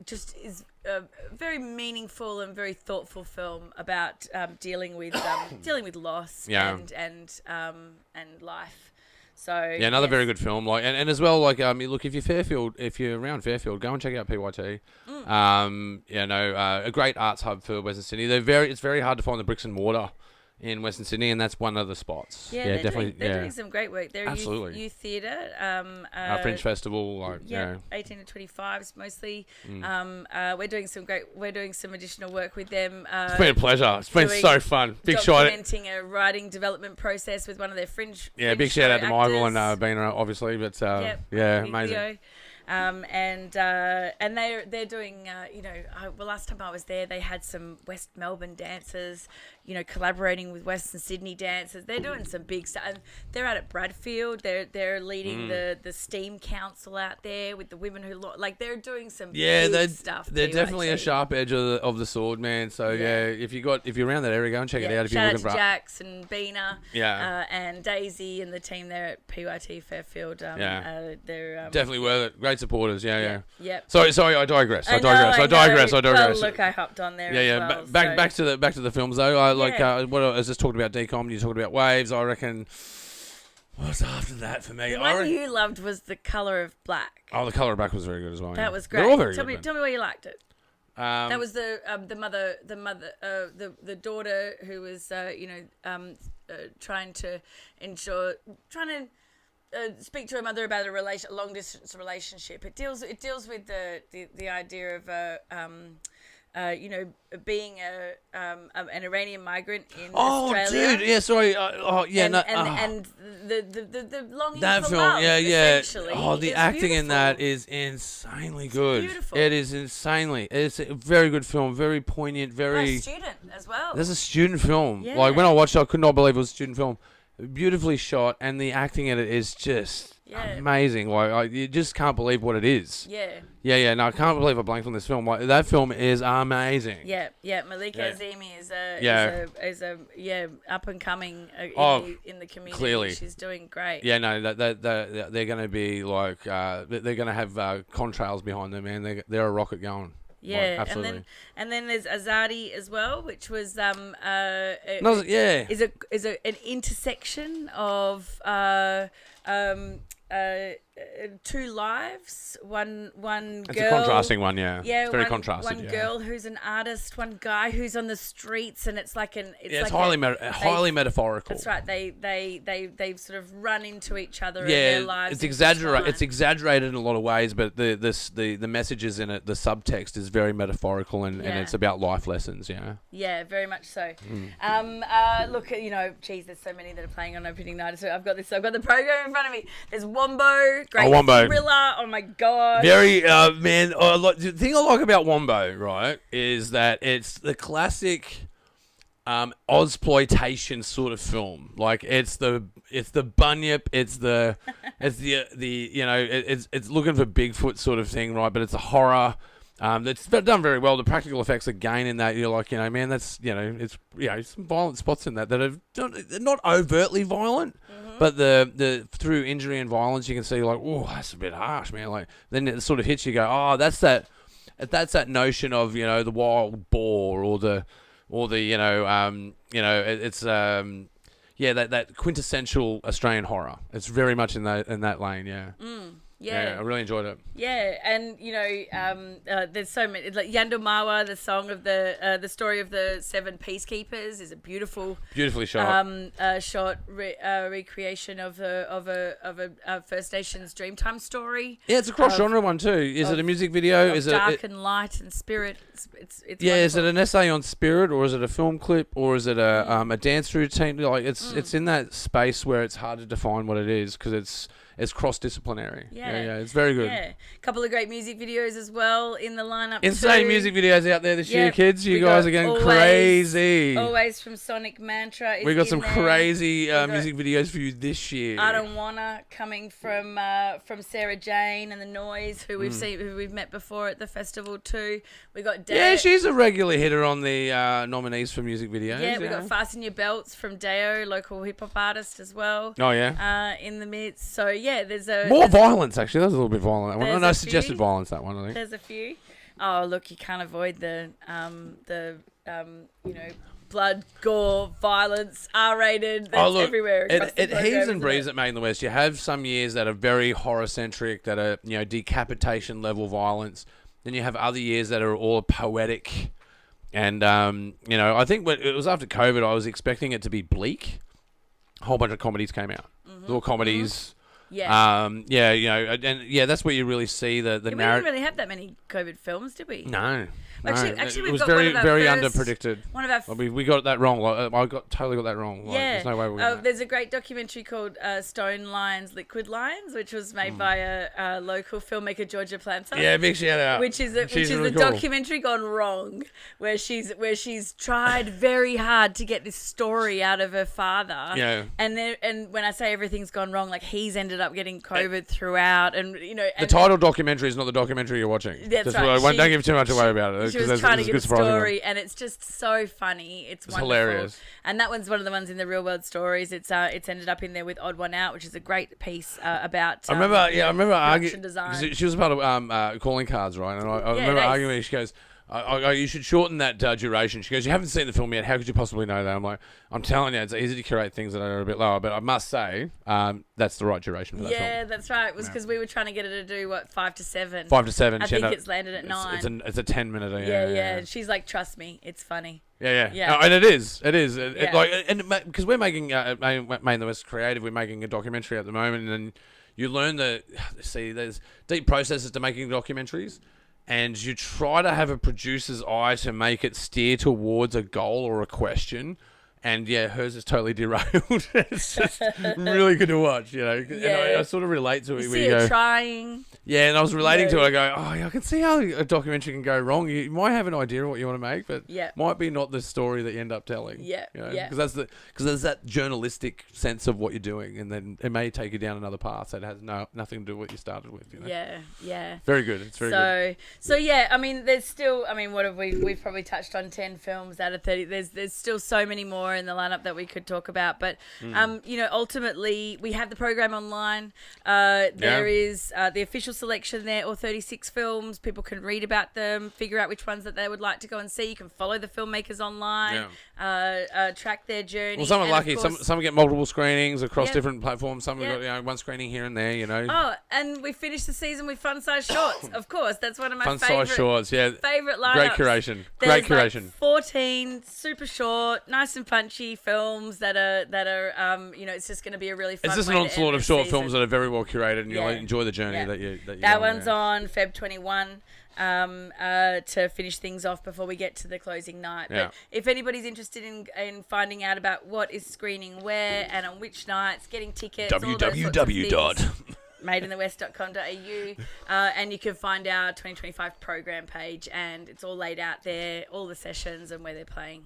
just is a very meaningful and very thoughtful film about dealing with loss and life. So another very good film. And as well, look, if you're around Fairfield, go and check out PYT. A great arts hub for Western Sydney. It's very hard to find the bricks and mortar in Western Sydney, and that's one of the spots. They're doing some great work. They're absolutely youth theatre. Fringe Festival, 18 to 25s mostly. We're doing some additional work with them. It's been a pleasure. It's been so fun. Big shout out. Documenting a writing development process with one of their fringe. Big shout out to Michael and Bina, obviously. But amazing. And they're doing last time I was there, they had some West Melbourne dancers, collaborating with Western Sydney dancers. They're doing some big stuff. And they're out at Bradfield. They're leading the STEAM Council out there with the women who they're doing some big stuff. They're definitely a sharp edge of the sword, man. So if you're around that area, go and check it out. If you're looking for Jax and Bina, and Daisy and the team there at PYT Fairfield. They're definitely worth it. Great supporters, Yep. Sorry, I digress. I digress. Well, look, I hopped on there. As well, back to the films though. What I just talked about decom. You talked about Waves. I reckon. What's after that for me? The one you loved was The Colour of Black. Oh, The Colour of Black was very good as well. That was great. They're all very tell good. me why you liked it. That was the daughter who was trying to speak to her mother about a long distance relationship. It deals with the idea of being an Iranian migrant in Australia. Dude, yeah, sorry. And the longing that for film, love, essentially. The acting in that is insanely good. Beautiful. It is insanely. It's a very good film, very poignant, very. A student as well. There's a student film. Yeah. When I watched it, I could not believe it was a student film. Beautifully shot, and the acting in it is just amazing. You just can't believe what it is. Yeah. No, I can't believe I blanked on this film. That film is amazing. Yeah. Malika Azimi is a up and coming in the community. Clearly, she's doing great. Yeah, no, they're going to be they're going to have contrails behind them, man. They're a rocket going. Yeah, absolutely. And then there's Azadi as well, which was is an intersection of two lives, one girl. It's a contrasting one, yeah. Yeah, it's very contrasted. One girl who's an artist, one guy who's on the streets, and it's like it's highly metaphorical. That's right. They sort of run into each other in their lives. It's exaggerated in a lot of ways, but the messages in it, the subtext is very metaphorical, and it's about life lessons. Yeah. Yeah, very much so. Look, geez, there's so many that are playing on opening night. So I've got the program in front of me. There's Wombo, great thriller. Oh my god. Very man. The thing I like about Wombo, right, is that it's the classic Ozploitation sort of film. It's the bunyip. It's looking for Bigfoot sort of thing, right? But it's a horror. It's done very well. The practical effects again in that you're like, man, that's it's some violent spots in that are not overtly violent, but the through injury and violence you can see oh, that's a bit harsh, man. Then it sort of hits you, go, oh, that's that notion of the wild boar or the or the it's that quintessential Australian horror. It's very much in that lane. Yeah. Yeah, I really enjoyed it. Yeah, and there's so many. Like Yandomawa, the song of the story of the 7 peacekeepers, is a beautifully shot recreation of a First Nations Dreamtime story. Yeah, it's a cross genre one too. Is it a music video? Is it dark and light and spirit? It's yeah. Wonderful. Is it an essay on spirit, or is it a film clip, or is it a dance routine? Like it's in that space where it's hard to define what it is because it's cross-disciplinary. Yeah, it's very good. Yeah, a couple of great music videos as well in the lineup. Insane music videos out there this year, kids. You guys are going crazy. Always from Sonic Mantra. We got some crazy music videos for you this year. I Don't Wanna coming from Sarah Jane and The Noise, who we've met before at the festival too. We got Deo. Yeah, she's a regular hitter on the nominees for music videos. Yeah, we got Fasten Your Belts from Deo, local hip hop artist as well. Oh yeah. In the midst. So there's more violence actually. That was a little bit violent. That one. No, suggested violence. That one, I think. There's a few. Oh look, you can't avoid the blood, gore, violence, R-rated. That's everywhere. It heaves and breathes at Made in the West. You have some years that are very horror centric, that are decapitation level violence. Then you have other years that are all poetic, and I think when it was after COVID, I was expecting it to be bleak. A whole bunch of comedies came out. Little comedies. Yeah. That's where you really see the narrative. We didn't really have that many COVID films, did we? No. Actually, it was very underpredicted. We got that wrong. I totally got that wrong. There's no way we're there's a great documentary called Stone Lines, Liquid Lines, which was made by a local filmmaker, Georgia Planta. Yeah, big shout out. Which is a documentary gone wrong, where she's tried very hard to get this story out of her father. Yeah. And when I say everything's gone wrong, like he's ended up getting COVID throughout, and the title documentary is not the documentary you're watching. That's right. Don't give too much away about it. She was trying to get a story, and it's just so funny. It's wonderful. Hilarious. And that one's one of the ones in the Real World Stories. It's ended up in there with Odd One Out, which is a great piece about. I remember arguing. Design. She was part of calling cards, right? And I remember arguing. She goes, you should shorten that duration. She goes, you haven't seen the film yet. How could you possibly know that? I'm like, I'm telling you, it's easy to curate things that are a bit lower. But I must say, that's the right duration for that film. Yeah, that's right. It was because we were trying to get her to do, 5 to 7? 5 to 7. I think it's landed at 9. It's a 10-minute. Yeah. She's like, trust me, it's funny. Yeah. Oh, and it is. Because we're making Made in the West Creative. We're making a documentary at the moment, and you learn there's deep processes to making documentaries. And you try to have a producer's eye to make it steer towards a goal or a question. And hers is totally derailed. It's just really good to watch, And I sort of relate to it. You see her trying. Yeah, and I was relating to it. I go, I can see how a documentary can go wrong. You might have an idea of what you want to make, but might be not the story that you end up telling. Because there's that journalistic sense of what you're doing, and then it may take you down another path that has nothing to do with what you started with. Yeah. Very good. It's very good. So yeah, I mean, there's still. I mean, what have we've probably touched on 10 films out of 30. There's still so many more in the lineup that we could talk about, but ultimately we have the program online. There is the official selection there, or 36 films. People can read about them, figure out which ones that they would like to go and see. You can follow the filmmakers online, track their journey. Well, some are lucky. Some get multiple screenings across different platforms. Some have got one screening here and there. Oh, and we finished the season with fun size shorts. Of course, that's one of my fun size shorts. Yeah, favorite lineups. Great curation. Great curation. Like 14 super short, nice and punchy films that are it's just going to be a really fun. It's just an onslaught of short films that are very well curated, and you'll enjoy the journey that one's on Feb 21 to finish things off before we get to the closing night. But if anybody's interested in finding out about what is screening where and on which nights, getting tickets, madeinthewest.com.au, and you can find our 2025 program page, and it's all laid out there, all the sessions and where they're playing.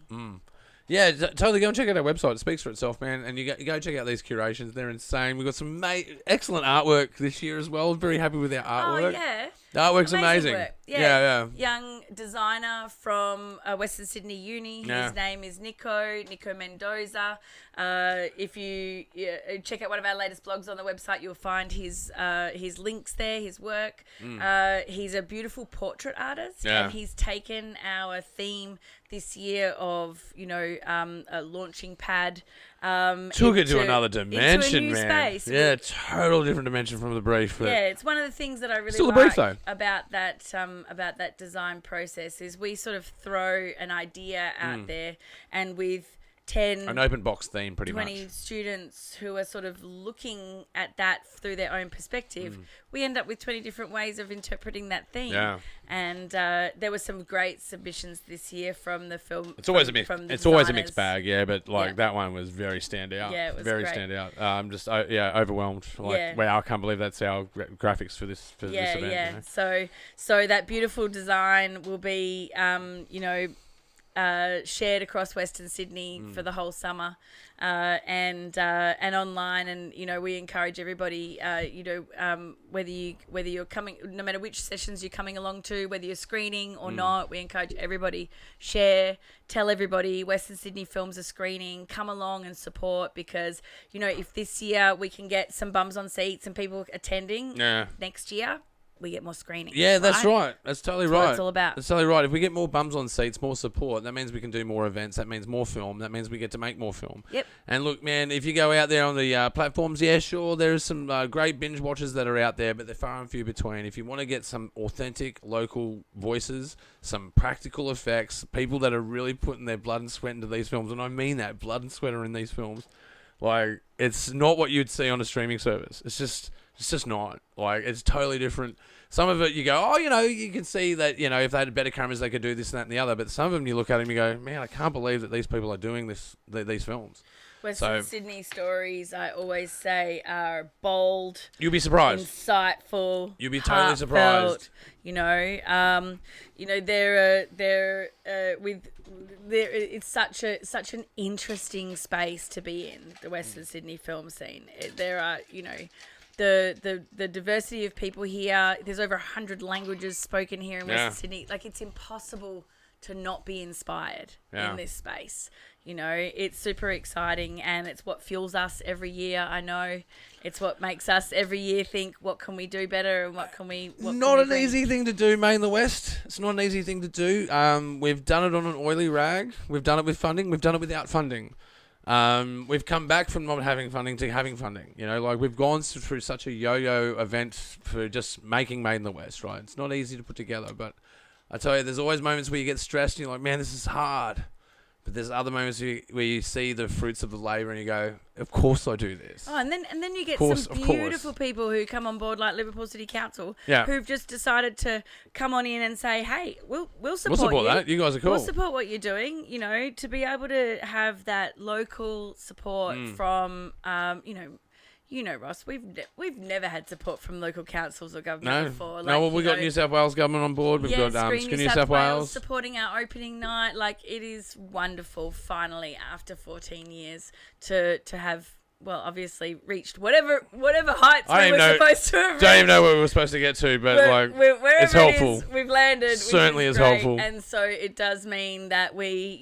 Yeah, totally. Go and check out our website. It speaks for itself, man. And you go check out these curations. They're insane. We've got some excellent artwork this year as well. Very happy with our artwork. Oh, yeah. Artwork's amazing. Work. Yeah. Young designer from Western Sydney Uni. His name is Nico Mendoza. If you check out one of our latest blogs on the website, you'll find his links there, his work. He's a beautiful portrait artist, and he's taken our theme this year of, a launching pad. Took it to another dimension, into a new man. space. Yeah, total different dimension from the brief. But it's one of the things that I really still like the brief, though. about that design process is we sort of throw an idea out there, and with 10, an open box theme, pretty 20 much. students who are sort of looking at that through their own perspective, we end up with 20 different ways of interpreting that theme. Yeah. And there were some great submissions this year from the film. It's always a mix. It's always a mixed bag, but that one was very standout. Yeah, it was very great. standout. I'm just overwhelmed. Wow, I can't believe that's our graphics for this event. Yeah. So that beautiful design will be, shared across Western Sydney for the whole summer, and online, and we encourage everybody, whether you're coming, no matter which sessions you're coming along to, whether you're screening or not, we encourage everybody tell everybody Western Sydney Films are screening, come along and support, because if this year we can get some bums on seats and people attending, next year we get more screenings. Yeah, that's right. That's totally right. What it's all about. That's totally right. If we get more bums on seats, more support, that means we can do more events. That means more film. That means we get to make more film. Yep. And look, man, if you go out there on the platforms, sure, there's some great binge watchers that are out there, but they're far and few between. If you want to get some authentic local voices, some practical effects, people that are really putting their blood and sweat into these films, and I mean that, blood and sweat are in these films. It's not what you'd see on a streaming service. It's just not. It's totally different. Some of it you go, you can see that, if they had better cameras, they could do this and that and the other. But some of them you look at them and you go, man, I can't believe that these people are doing these films. Western Sydney stories, I always say, are bold. You'll be surprised. Insightful. You'll be totally surprised. It's such an interesting space to be in, the Western Sydney film scene. There are, the diversity of people here. There's over 100 languages spoken here in Western Sydney. It's impossible to not be inspired in this space. It's super exciting, and it's what fuels us every year. I know it's what makes us every year think, what can we do better, and what can we not an easy thing to do, Main the West. It's not an easy thing to do. We've done it on an oily rag. We've done it with funding. We've done it without funding. We've come back from not having funding to having funding. We've gone through such a yo-yo event for just making Made in the West, right? It's not easy to put together, but I tell you, there's always moments where you get stressed and you're like, man, this is hard. But there's other moments where you see the fruits of the labour and you go, of course I do this. Oh, and then you get some beautiful people who come on board, like Liverpool City Council, who've just decided to come on in and say, hey, we'll support you. We'll support that. You guys are cool. We'll support what you're doing, to be able to have that local support from, Ross, we've never had support from local councils or government before. We've got New South Wales government on board. We've got Screen New South Wales supporting our opening night. It is wonderful, finally, after 14 years, to have, obviously reached whatever heights we were supposed to have reached. Don't even know where we were supposed to get to, but it's helpful. We've landed. Certainly is great. helpful. And so it does mean that we,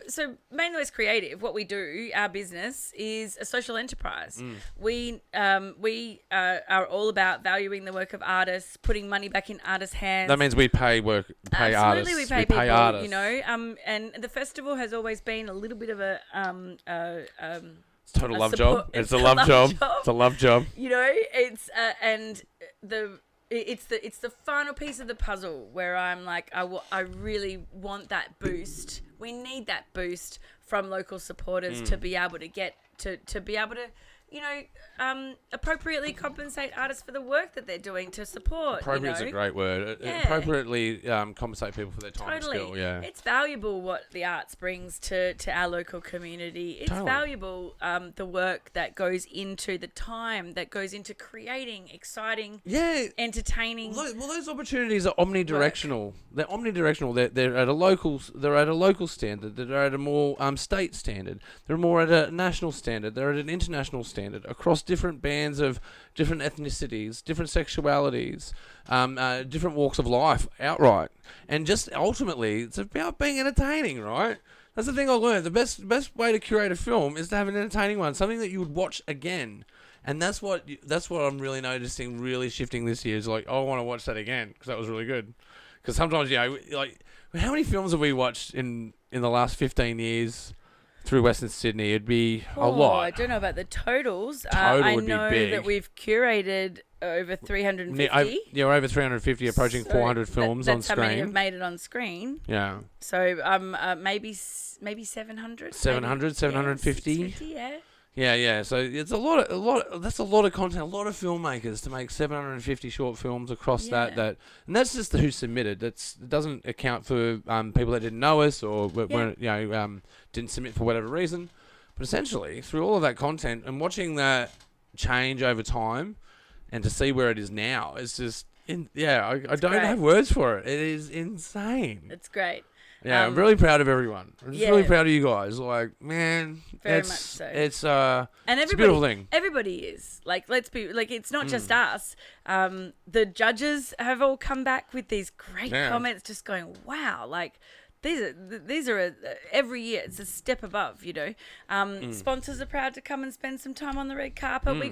so Main the West Creative, what we do, our business, is a social enterprise. We are all about valuing the work of artists, putting money back in artists' hands. That means we pay artists. Absolutely, we pay people. Artists. And the festival has always been a little bit of a it's a total love job. It's a love job. It's a love job. It's the final piece of the puzzle where I'm like, I really want that boost. We need that boost from local supporters to be able to get to be able to, appropriately compensate artists for the work that they're doing to support. Appropriate's a great word. Appropriately compensate people for their time and skill. Yeah, it's valuable what the arts brings to our local community. It's valuable the work that goes into the time that goes into creating exciting, entertaining. Well, those opportunities are omnidirectional. They're omnidirectional. They're at a local. They're at a local standard. They're at a more state standard. They're more at a national standard. They're at an international standard. standard across different bands of different ethnicities, different sexualities, different walks of life outright. And just ultimately, it's about being entertaining, right? That's the thing I learned. The best way to curate a film is to have an entertaining one, something that you would watch again. And that's what I'm really noticing, really shifting this year. Is like, oh, I want to watch that again because that was really good. Because sometimes, like, how many films have we watched in the last 15 years through Western Sydney? It'd be a lot. I don't know about the totals. Total I would be know big. that we've curated over 350. We're over 350, approaching 400 films on screen. That's how many have made it on screen. Yeah. So maybe 700. 750. 650, yeah. Yeah. So it's a lot. That's a lot of content. A lot of filmmakers to make 750 short films across that, and that's just who submitted. It doesn't account for people that didn't know us or didn't submit for whatever reason. But essentially, through all of that content and watching that change over time, and to see where it is now, it's just I don't have words for it. It is insane. It's great. Yeah, I'm really proud of everyone. I'm just really proud of you guys. Like, man, very much so. It's a beautiful thing. Everybody is let's be it's not just us. The judges have all come back with these great comments, just going, "Wow!" Like these are every year it's a step above. Sponsors are proud to come and spend some time on the red carpet. We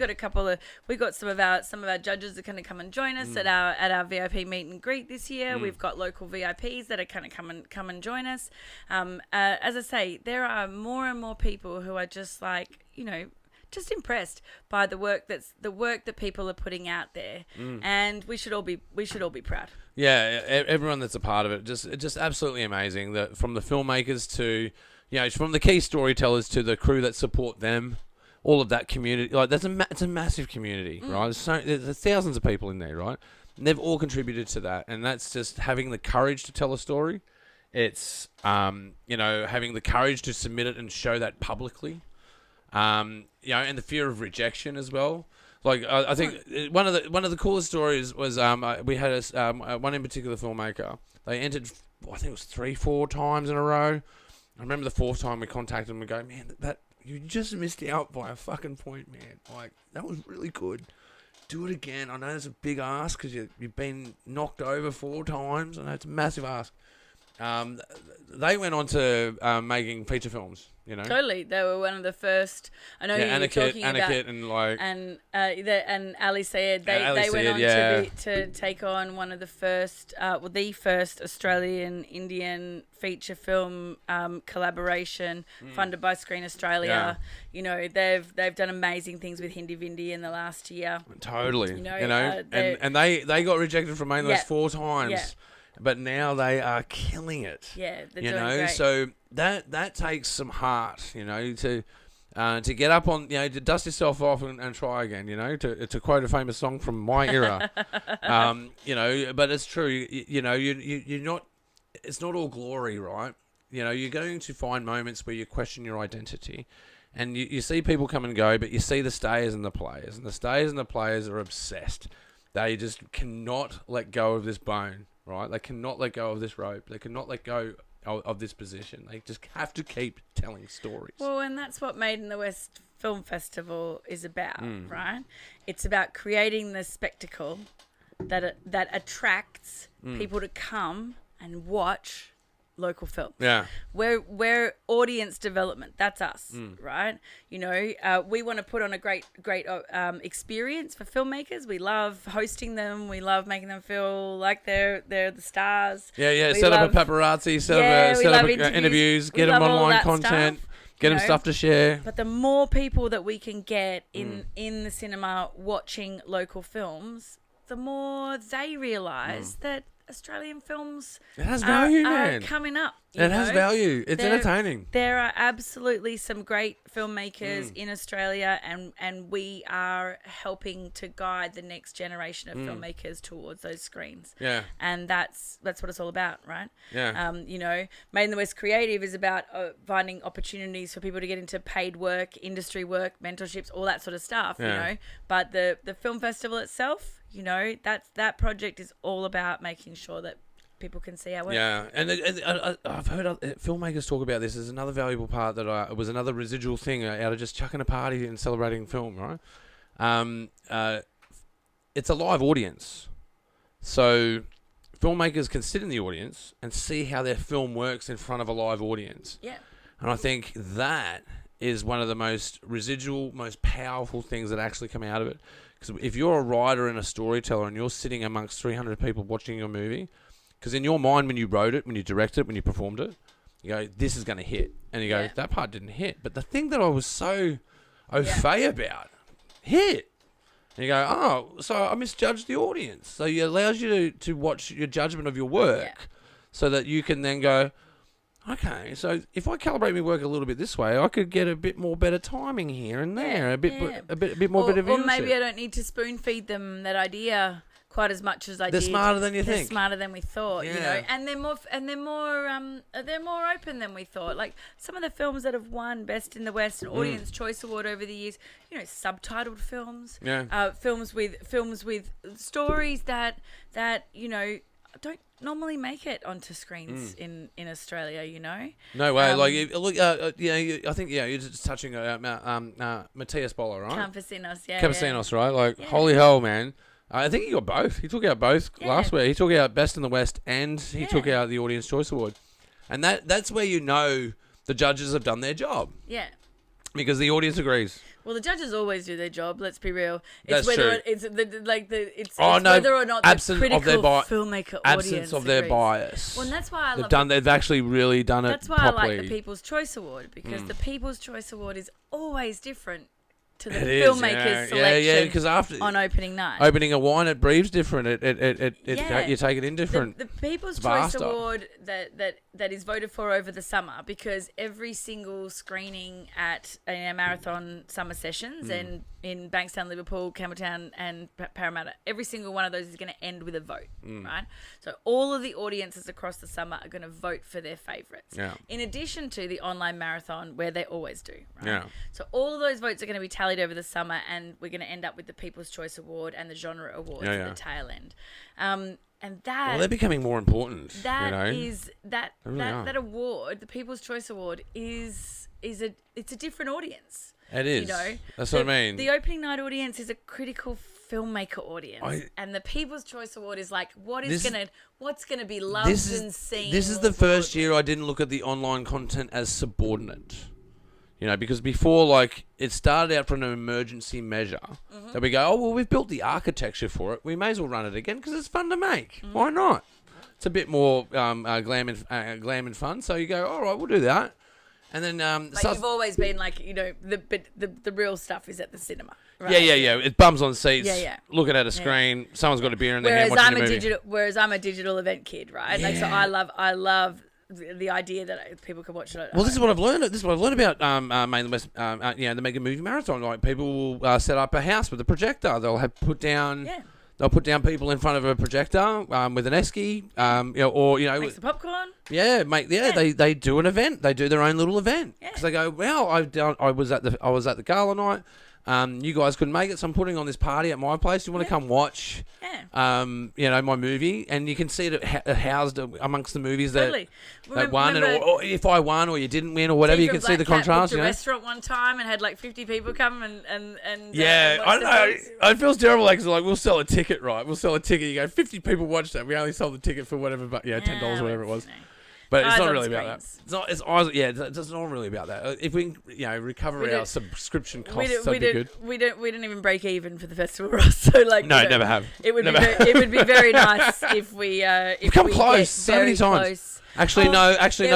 got some of our judges that kind of come and join us at our VIP meet and greet this year. We've got local VIPs that are kind of come and join us. As I say, there are more and more people who are just just impressed by the work that people are putting out there, and we should all be proud. Yeah, everyone that's a part of it, just absolutely amazing. That from the filmmakers to, from the key storytellers to the crew that support them, all of that community. Like it's a massive community, right? There's thousands of people in there, right? And they've all contributed to that, and that's just having the courage to tell a story. It's having the courage to submit it and show that publicly. And the fear of rejection as well. Like I think one of the coolest stories was we had one in particular filmmaker. They entered, I think it was 3-4 times in a row. I remember the fourth time we contacted them and go, man, that you just missed out by a fucking point, man. Like that was really good. Do it again. I know it's a big ask because you've been knocked over 4 times. I know it's a massive ask. They went on to making feature films. Totally, they were one of the first. I know you were talking about and Ali Sayed. They went on to take on one of the first, the first Australian Indian feature film collaboration funded by Screen Australia. They've done amazing things with Hindi Vindi in the last year. Totally, and they got rejected from main list 4 times. Yeah. But now they are killing it. Yeah, they're doing great. So that takes some heart, to get up on, to dust yourself off and try again, to quote a famous song from my era. But it's true, you're not, it's not all glory, right? You're going to find moments where you question your identity. And you see people come and go, but you see the stayers and the players. And the stayers and the players are obsessed. They just cannot let go of this bone. Right, they cannot let go of this rope. They cannot let go of this position. They just have to keep telling stories. Well, and that's what Made in the West Film Festival is about, right? It's about creating the spectacle that attracts people to come and watch local films. Yeah. We're audience development. That's us, right? We want to put on a great experience for filmmakers. We love hosting them. We love making them feel like they're the stars. Yeah. Set up a paparazzi, set up interviews, get them online content, get them stuff to share. But the more people that we can get in the cinema watching local films, the more they realise that Australian films are coming up. It has value. It's entertaining. There are absolutely some great filmmakers in Australia, and we are helping to guide the next generation of filmmakers towards those screens. Yeah. And that's what it's all about, right? Yeah. Made in the West Creative is about finding opportunities for people to get into paid work, industry work, mentorships, all that sort of stuff, But the film festival itself, that project is all about making sure that people can see our work. Yeah, and I've heard filmmakers talk about this as another valuable part that was another residual thing out of just chucking a party and celebrating film, right? It's a live audience. So filmmakers can sit in the audience and see how their film works in front of a live audience. Yeah. And I think that is one of the most residual, most powerful things that actually come out of it. Because if you're a writer and a storyteller and you're sitting amongst 300 people watching your movie, because in your mind when you wrote it, when you directed it, when you performed it, you go, this is going to hit. And you go, that part didn't hit. But the thing that I was so au fait about hit. And you go, oh, so I misjudged the audience. So it allows you to watch your judgment of your work so that you can then go, okay, so if I calibrate my work a little bit this way, I could get a bit more better timing here and there, a bit more bit of Or maybe I don't need to spoon feed them that idea quite as much as I did. They're smarter than you think. They're smarter than we thought, you know. And they're more open than we thought. Like some of the films that have won Best in the West and Audience Choice Award over the years, you know, subtitled films, films with stories that you know don't normally make it onto screens in Australia, you know. No way. Look, I think you're just touching Matthias Boller, right? Campesinos, right? Like, holy hell, man. I think he got both. He took out both last week. He took out Best in the West and he took out the Audience Choice Award. And that's where you know the judges have done their job. Yeah. Because the audience agrees. Well, the judges always do their job. Let's be real. It's whether true. It's whether or not the critical filmmaker absence of their agrees. Bias. Well, and that's why they've actually really done it. That's why properly. I like the People's Choice Award because the People's Choice Award is always different to the it filmmakers' selection because after on opening night. Opening a wine, it breathes different. You take it in different. The People's Choice Award that is voted for over the summer because every single screening at a marathon summer sessions and in Bankstown, Liverpool, Campbelltown and Parramatta, every single one of those is going to end with a vote, right? So all of the audiences across the summer are going to vote for their favourites. Yeah. In addition to the online marathon where they always do, right? Yeah. So all of those votes are going to be tallied over the summer and we're going to end up with the People's Choice Award and the Genre Awards at the tail end. And that they're becoming more important. That award, the People's Choice Award, it's a different audience. It is. You know, that's what I mean. The opening night audience is a critical filmmaker audience, and the People's Choice Award is like what's gonna be loved and seen. This is the first year I didn't look at the online content as subordinate. You know, because before, like, it started out from an emergency measure that we go, oh, well, we've built the architecture for it. We may as well run it again because it's fun to make. Why not? It's a bit more glam and fun. So you go, all right, we'll do that. And then you've always been like, you know, the real stuff is at the cinema. Right? Yeah. It's bums on seats. Looking at a screen. Someone's got a beer in their hand watching a movie. Whereas I'm a digital event kid, right? Yeah. Like, so I love the idea that people can watch it. Well, this is what I've learned. This is what I've learned about Main West. The Mega Movie Marathon. Like, people will set up a house with a projector. They'll have put down. Yeah. They'll put down people in front of a projector with an esky, make some popcorn. They do an event. They do their own little event because they go, well, I was at the gala night. You guys couldn't make it, so I'm putting on this party at my place. You want to come watch? My movie, and you can see it housed amongst the movies that won, or if I won or you didn't win or whatever, you can see the contrast. I restaurant one time and had like 50 people come and I don't know. It feels terrible because like we'll sell a ticket, right? We'll sell a ticket. You go 50 people watched that. We only sold the ticket for whatever, but $10 or whatever it was. But it's not really about that. It's not really about that. If we can, recover our subscription costs, that'd be good. We don't even break even for the festival, Ross. So like, never have. It would be very nice if we come close so many times. Close. Actually, no.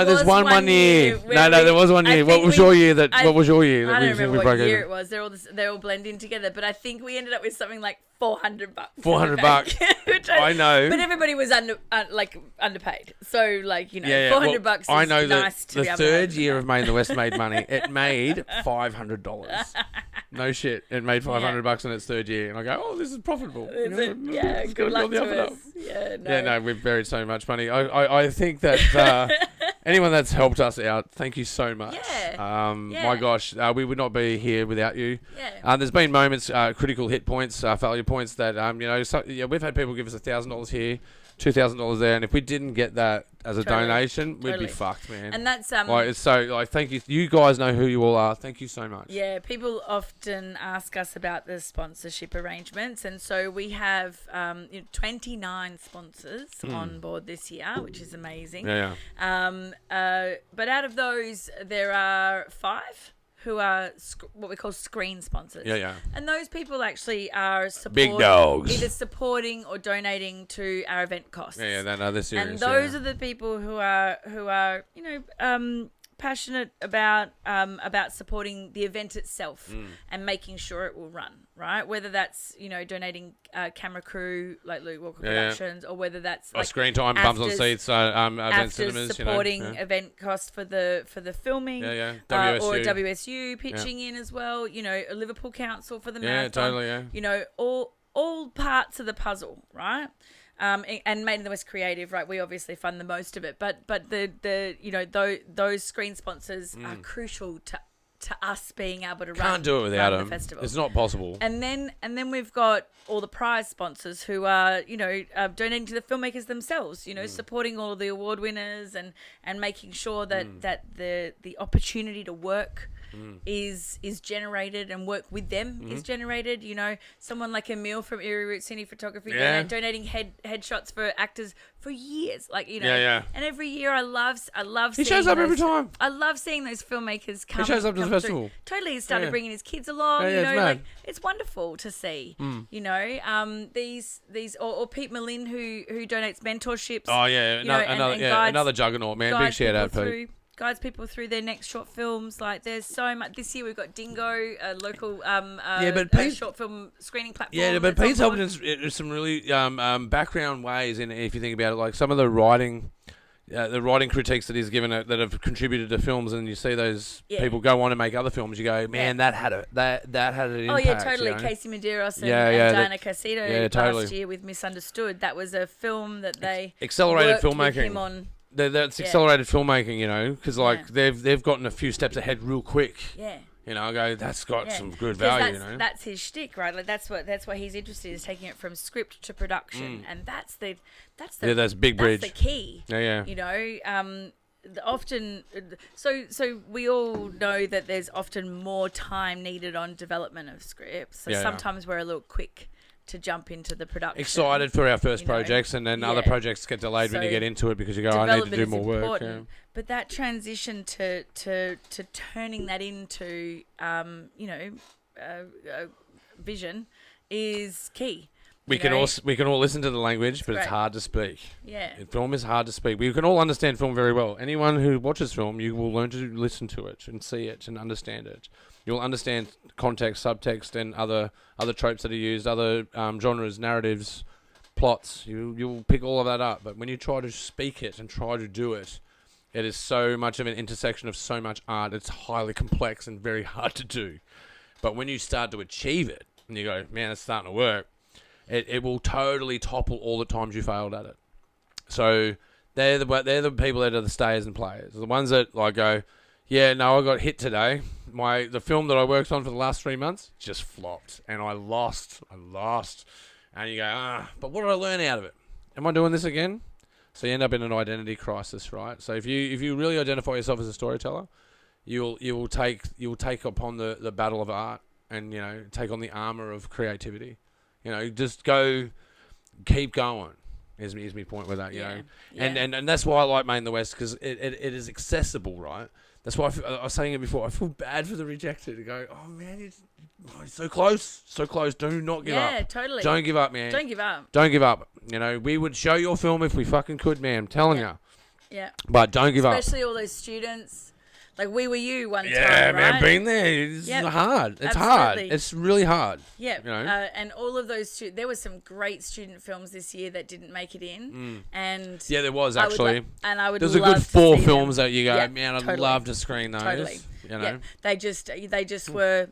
There's one year. There was one year. What was your year? What was your year? I don't remember what year it was. They all blend in together. But I think we ended up with something like $400. $400. I know. But everybody was underpaid. So $400 is I know nice that the third year of Made in the West made money. It made $500. No shit. It made $500 in its third year, and I go, oh, this is profitable. Good luck to us. We've buried so much money. I think that anyone that's helped us out, thank you so much. My gosh, we would not be here without you. There's been moments, critical hit points, failure points that we've had people give us $1,000 here $2,000 there, and if we didn't get that as a donation, we'd Totally. be fucked, man. And that's like, it's so like, thank you. You guys know who you all are. Thank you so much. Yeah, people often ask us about the sponsorship arrangements, and so we have 29 sponsors on board this year, which is amazing. Yeah. But out of those, there are 5 who are what we call screen sponsors. Yeah. And those people actually are Big dogs. either supporting or donating to our event costs. Yeah, they're serious. And those are the people who are passionate about supporting the event itself and making sure it will run, right? Whether that's donating camera crew like Luke Walker Productions, or whether that's like screen time, bums on seats, event cinemas, supporting event cost for the filming, WSU. or WSU pitching in as well. A Liverpool Council for the marathon. Totally. All parts of the puzzle, right? And Made in the West Creative, right? We obviously fund the most of it, but those screen sponsors are crucial to us being able to Can't do it without them. The festival. It's not possible. And then we've got all the prize sponsors who are donating to the filmmakers themselves, supporting all of the award winners and making sure that the opportunity to work is generated and work with them is generated. Someone like Emil from Erie Root Cine Photography donating headshots for actors for years, and every year I love He shows up every time. I love seeing those filmmakers come. He shows up to the festival. Through. Totally, he started bringing his kids along. It's mad. It's wonderful to see. These or Pete Malin who donates mentorships. Oh yeah, another juggernaut, man. Big shout out, Pete. Guides people through their next short films. Like, there's so much. This year we've got Dingo, a local short film screening platform. Yeah, but Pete's helping us in some really background ways. And if you think about it, like some of the writing critiques that he's given that have contributed to films, and you see those people go on and make other films, you go, man, that had an impact. Oh yeah, totally. Casey Medeiros and Diana Casido last year with Misunderstood. That was a film that they accelerated worked filmmaking. With him on. That's accelerated filmmaking, because they've gotten a few steps ahead real quick. Yeah. I go, that's got some good value. That's his shtick, right? Like that's what he's interested in, is taking it from script to production, and that's big bridge. That's the key. Yeah. Often, so we all know that there's often more time needed on development of scripts. So sometimes we're a little quick to jump into the production. Excited for our first projects, and then other projects get delayed when you get into it because you go, I need to do more work. Yeah. But that transition to turning that into vision is key. We can all listen to the language, but it's hard to speak. Yeah. Film is hard to speak. We can all understand film very well. Anyone who watches film, you will learn to listen to it and see it and understand it. You'll understand context, subtext, and other tropes that are used, other genres, narratives, plots. You'll pick all of that up. But when you try to speak it and try to do it, it is so much of an intersection of so much art. It's highly complex and very hard to do. But when you start to achieve it, and you go, man, it's starting to work, it will totally topple all the times you failed at it. So they're the people that are the stayers and players. The ones that go, yeah, no, I got hit today. The film that I worked on for the last 3 months just flopped, and I lost. And you go, but what did I learn out of it? Am I doing this again? So you end up in an identity crisis, right? So if you really identify yourself as a storyteller, you'll take upon the battle of art, and take on the armor of creativity. Just keep going. Is my point with that, Yeah. And that's why I like Made in the West, because it is accessible, right? That's why I was saying it before. I feel bad for the rejected to go, oh man, it's so close. Do not give up. Yeah, totally. Don't give up, man. Don't give up. Don't give up. We would show your film if we fucking could, man. I'm telling you. Yeah. But don't give up. Especially all those students. Like We Were You one time, man, right? been there. It's hard. It's hard. It's really hard. Yeah. And all of those there were some great student films this year that didn't make it in. And yeah, there was actually. There's a good 4 films that you go, man, I'd love to screen those. Totally. Yeah. They just were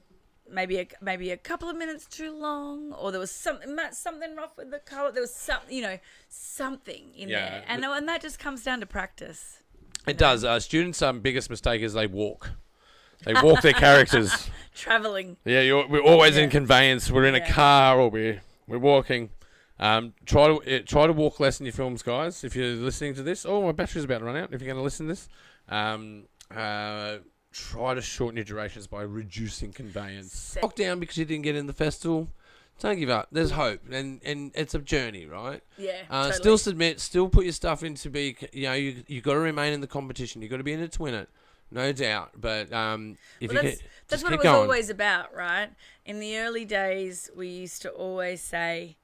maybe a couple of minutes too long, or there was something rough with the color. There was something in there, and that just comes down to practice. It does. Students' biggest mistake is they walk. They walk their characters. Traveling. Yeah, we're always in conveyance. We're in a car, or we're walking. Try to walk less in your films, guys. If you're listening to this, my battery's about to run out. If you're going to listen to this, try to shorten your durations by reducing conveyance. Lock down because you didn't get in the festival. Don't give up. There's hope, and it's a journey, right? Yeah. Totally. Totally. Still submit. Still put your stuff in to be. You got to remain in the competition. You got to be in it to win it, no doubt. But that's what it was always about, right? In the early days, we used to always say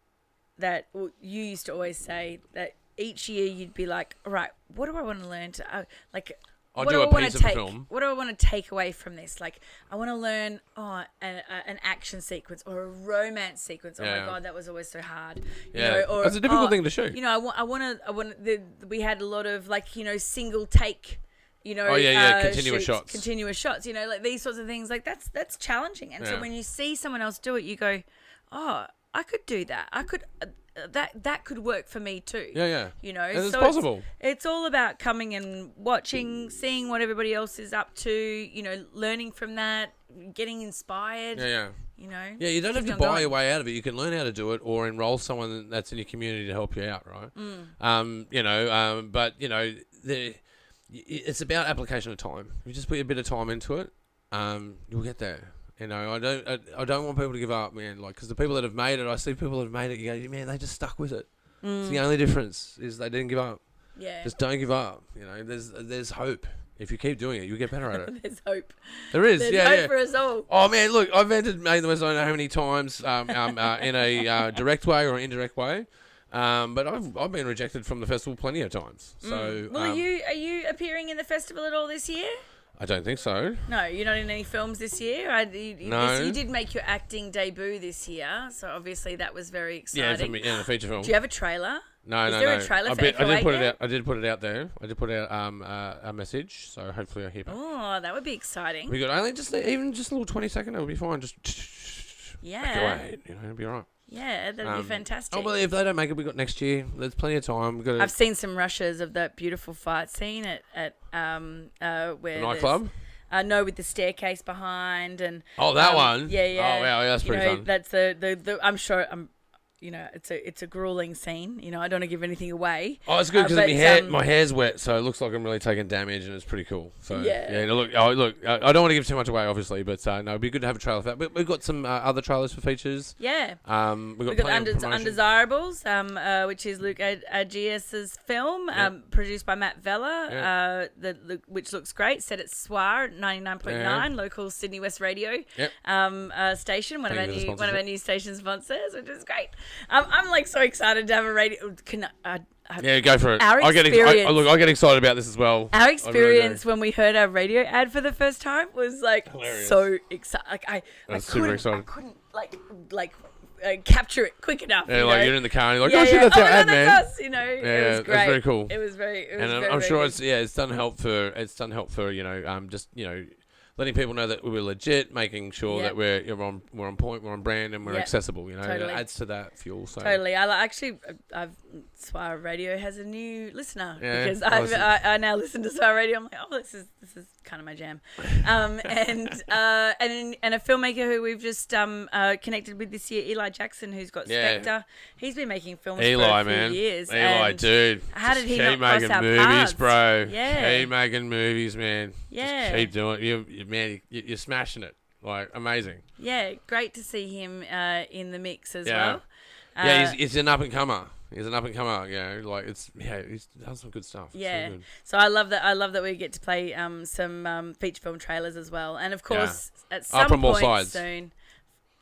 that. Well, you used to always say that each year you'd be like, all right, what do I want to learn to I'll do a piece of a film. What do I want to take away from this? Like, I want to learn an action sequence or a romance sequence. Oh my god, that was always so hard. It's a difficult thing to shoot. We had a lot of single take. Continuous shots. Continuous shots. Like these sorts of things. Like that's challenging. And so when you see someone else do it, you go, oh, I could do that. I could. That could work for me too. Yeah. And it's so possible. It's all about coming and watching, seeing what everybody else is up to, learning from that, getting inspired. Yeah. Yeah, you don't have to buy your way out of it. You can learn how to do it or enroll someone that's in your community to help you out, right? It's about application of time. If you just put a bit of time into it, you'll get there. I don't want people to give up, man. Like, because the people that have made it, I see people that have made it. You go, man, they just stuck with it. It's the only difference is they didn't give up. Yeah. Just don't give up. There's hope. If you keep doing it, you'll get better at it. There's hope. There is. There's hope for us all. Oh man, look, I've entered Made the West. I don't know how many times in a direct way or indirect way. But I've been rejected from the festival plenty of times. So, well, are you appearing in the festival at all this year? I don't think so. No, you're not in any films this year. No. You did make your acting debut this year, so obviously that was very exciting. Yeah, in a feature film. Do you have a trailer? No, Is there a trailer for Echo I did put it yet? out. I did put it out there. I did put out a message. So hopefully I hear back. Oh, that would be exciting. We got only just a little 20-second. It'll be fine. Just back away. It'll be all right. Yeah, that'd be fantastic. Oh well, if they don't make it, we got next year. There's plenty of time. I've seen some rushes of that beautiful fight scene at where the nightclub. No, with the staircase behind and that one. Yeah. Oh wow, that's pretty fun. That's the I'm sure it's a grueling scene. I don't want to give anything away. Oh, it's good because my hair's wet, so it looks like I'm really taking damage, and it's pretty cool. So yeah. Look, I don't want to give too much away, obviously, but no, it'd be good to have a trailer for that. But we've got some other trailers for features. Yeah. We've got Undesirables, which is Luke Agius's film, produced by Matt Vella, which looks great. Set at SWAR 99.9, local Sydney West radio station. One of our new station sponsors, which is great. I'm like so excited to have a radio. Go for it. I get excited about this as well. Our experience when we heard our radio ad for the first time was like hilarious. So excited. Like I couldn't capture it quick enough. Yeah, you're in the car and you're like, that's our ad, man. That's us, it was great. That's very cool. It was very. I'm sure it's done help for letting people know that we were legit, making sure that we're on point, we're on brand, and we're accessible. Totally. It adds to that fuel. So. Totally. I've Swire Radio has a new listener because I now listen to Swire Radio. I'm like, this is kind of my jam. And a filmmaker who we've just connected with this year, Eli Jackson, who's got Spectre. He's been making films for a few years. Eli, dude. How did he not cross our movies, paths? bro. Yeah. Keep making movies, man. Yeah. Just keep doing it. You're smashing it. Like, amazing. Yeah, great to see him in the mix as well. He's an up-and-comer. He's an up-and-comer, he's done some good stuff. Yeah. So I love that. I love that we get to play some feature film trailers as well, and of course at some point soon.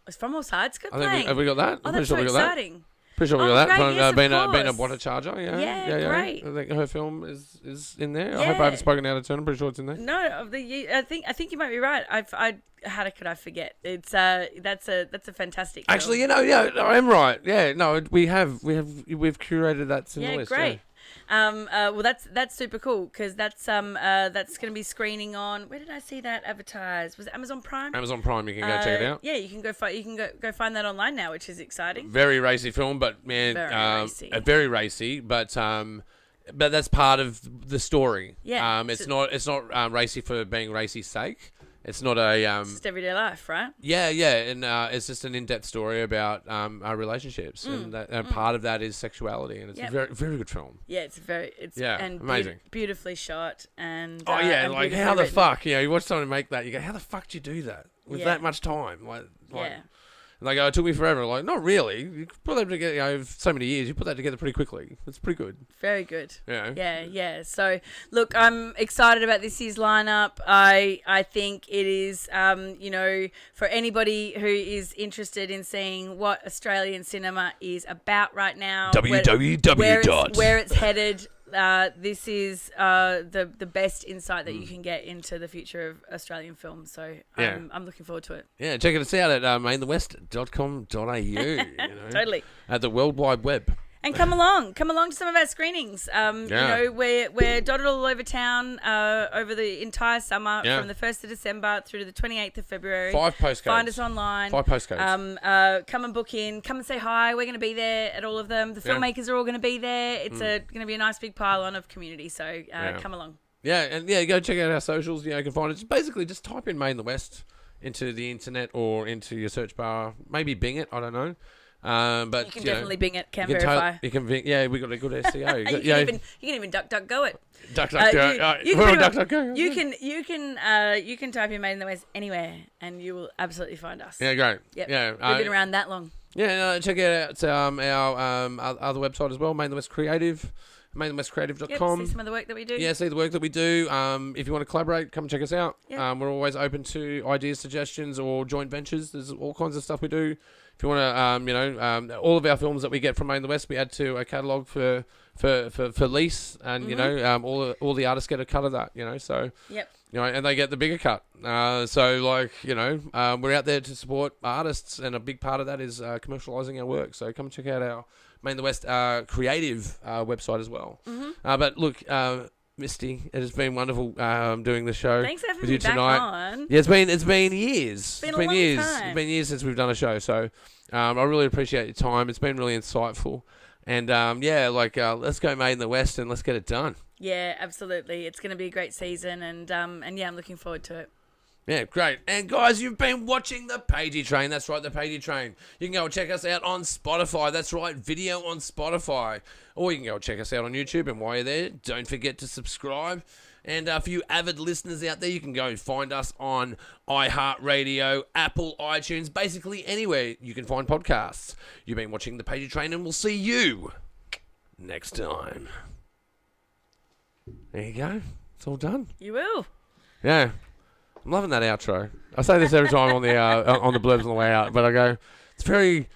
It's From All Sides. Good playing. Have we got that? Oh, that's so exciting. Pretty sure we got that. Great, yes, being a water charger. Yeah. Great. I think her film is in there. I hope I haven't spoken out of turn. I'm pretty sure it's in there. No, I think you might be right. How could I forget? It's that's a fantastic film. Actually, I am right. Yeah, no, we've curated that in the list. Great. Well, that's super cool because that's going to be screening on. Where did I see that advertised? Was it Amazon Prime? Amazon Prime. You can go check it out. Yeah, you can go find that online now, which is exciting. Very racy film, but man, very racy. But that's part of the story. Yeah. It's not racy for being racy's sake. It's not a just everyday life, right? Yeah, and it's just an in-depth story about our relationships, and part of that is sexuality, and it's a very, very good film. Yeah, and amazing, beautifully shot, and and like how the written. fuck, you watch someone make that, you go, how the fuck do you do that with that much time? Like, and they go, it took me forever. Like, not really. You put that together, so many years. You put that together pretty quickly. It's pretty good. Very good. Yeah. Yeah. So, look, I'm excited about this year's lineup. I think it is, for anybody who is interested in seeing what Australian cinema is about right now, where it's headed. This is the best insight that you can get into the future of Australian film. So I'm looking forward to it. Yeah, check us out at mainthewest.com.au. Totally. At the World Wide Web. And come along to some of our screenings. We're dotted all over town over the entire summer from the 1st of December through to the 28th of February. 5 postcodes. Find us online. 5 postcodes. Come and book in. Come and say hi. We're going to be there at all of them. The filmmakers are all going to be there. It's going to be a nice big pile-on of community. So come along. Yeah, and go check out our socials. You can find it. Basically, just type in Made in the West into the internet or into your search bar. Maybe Bing it. I don't know. But you can definitely Bing it. Can verify. You can Bing. Yeah, we got a good SEO. You can even DuckDuckGo it. DuckDuckGo. You can type in Made in the West anywhere, and you will absolutely find us. Yeah, great. Yep. Yeah, we've been around that long. Yeah, check out our other website as well, Made in the West Creative. MadeInTheWestCreative.com. See some of the work that we do. Yeah, see the work that we do. If you want to collaborate, come check us out. Yep. We're always open to ideas, suggestions, or joint ventures. There's all kinds of stuff we do. If you want to, all of our films that we get from Made in the West, we add to a catalogue for lease, and all the artists get a cut of that. So and they get the bigger cut. We're out there to support artists, and a big part of that is commercialising our work. So come check out our Made in the West creative website as well. But look, Misty, it has been wonderful doing the show. Thanks for having with me you back tonight. on. Yeah, it's been years. It's been a long years. time. It's been years since we've done a show. So I really appreciate your time. It's been really insightful. And let's go Made in the West and let's get it done. Yeah, absolutely. It's going to be a great season, and I'm looking forward to it. Yeah, great. And guys, you've been watching the Pagey Train. That's right, the Pagey Train. You can go and check us out on Spotify. That's right, video on Spotify. Or you can go and check us out on YouTube. And while you're there, don't forget to subscribe. And for you avid listeners out there, you can go and find us on iHeartRadio, Apple, iTunes, basically anywhere you can find podcasts. You've been watching the Pagey Train, and we'll see you next time. There you go. It's all done. You will. Yeah. I'm loving that outro. I say this every time on the blurbs on the way out, but I go, it's very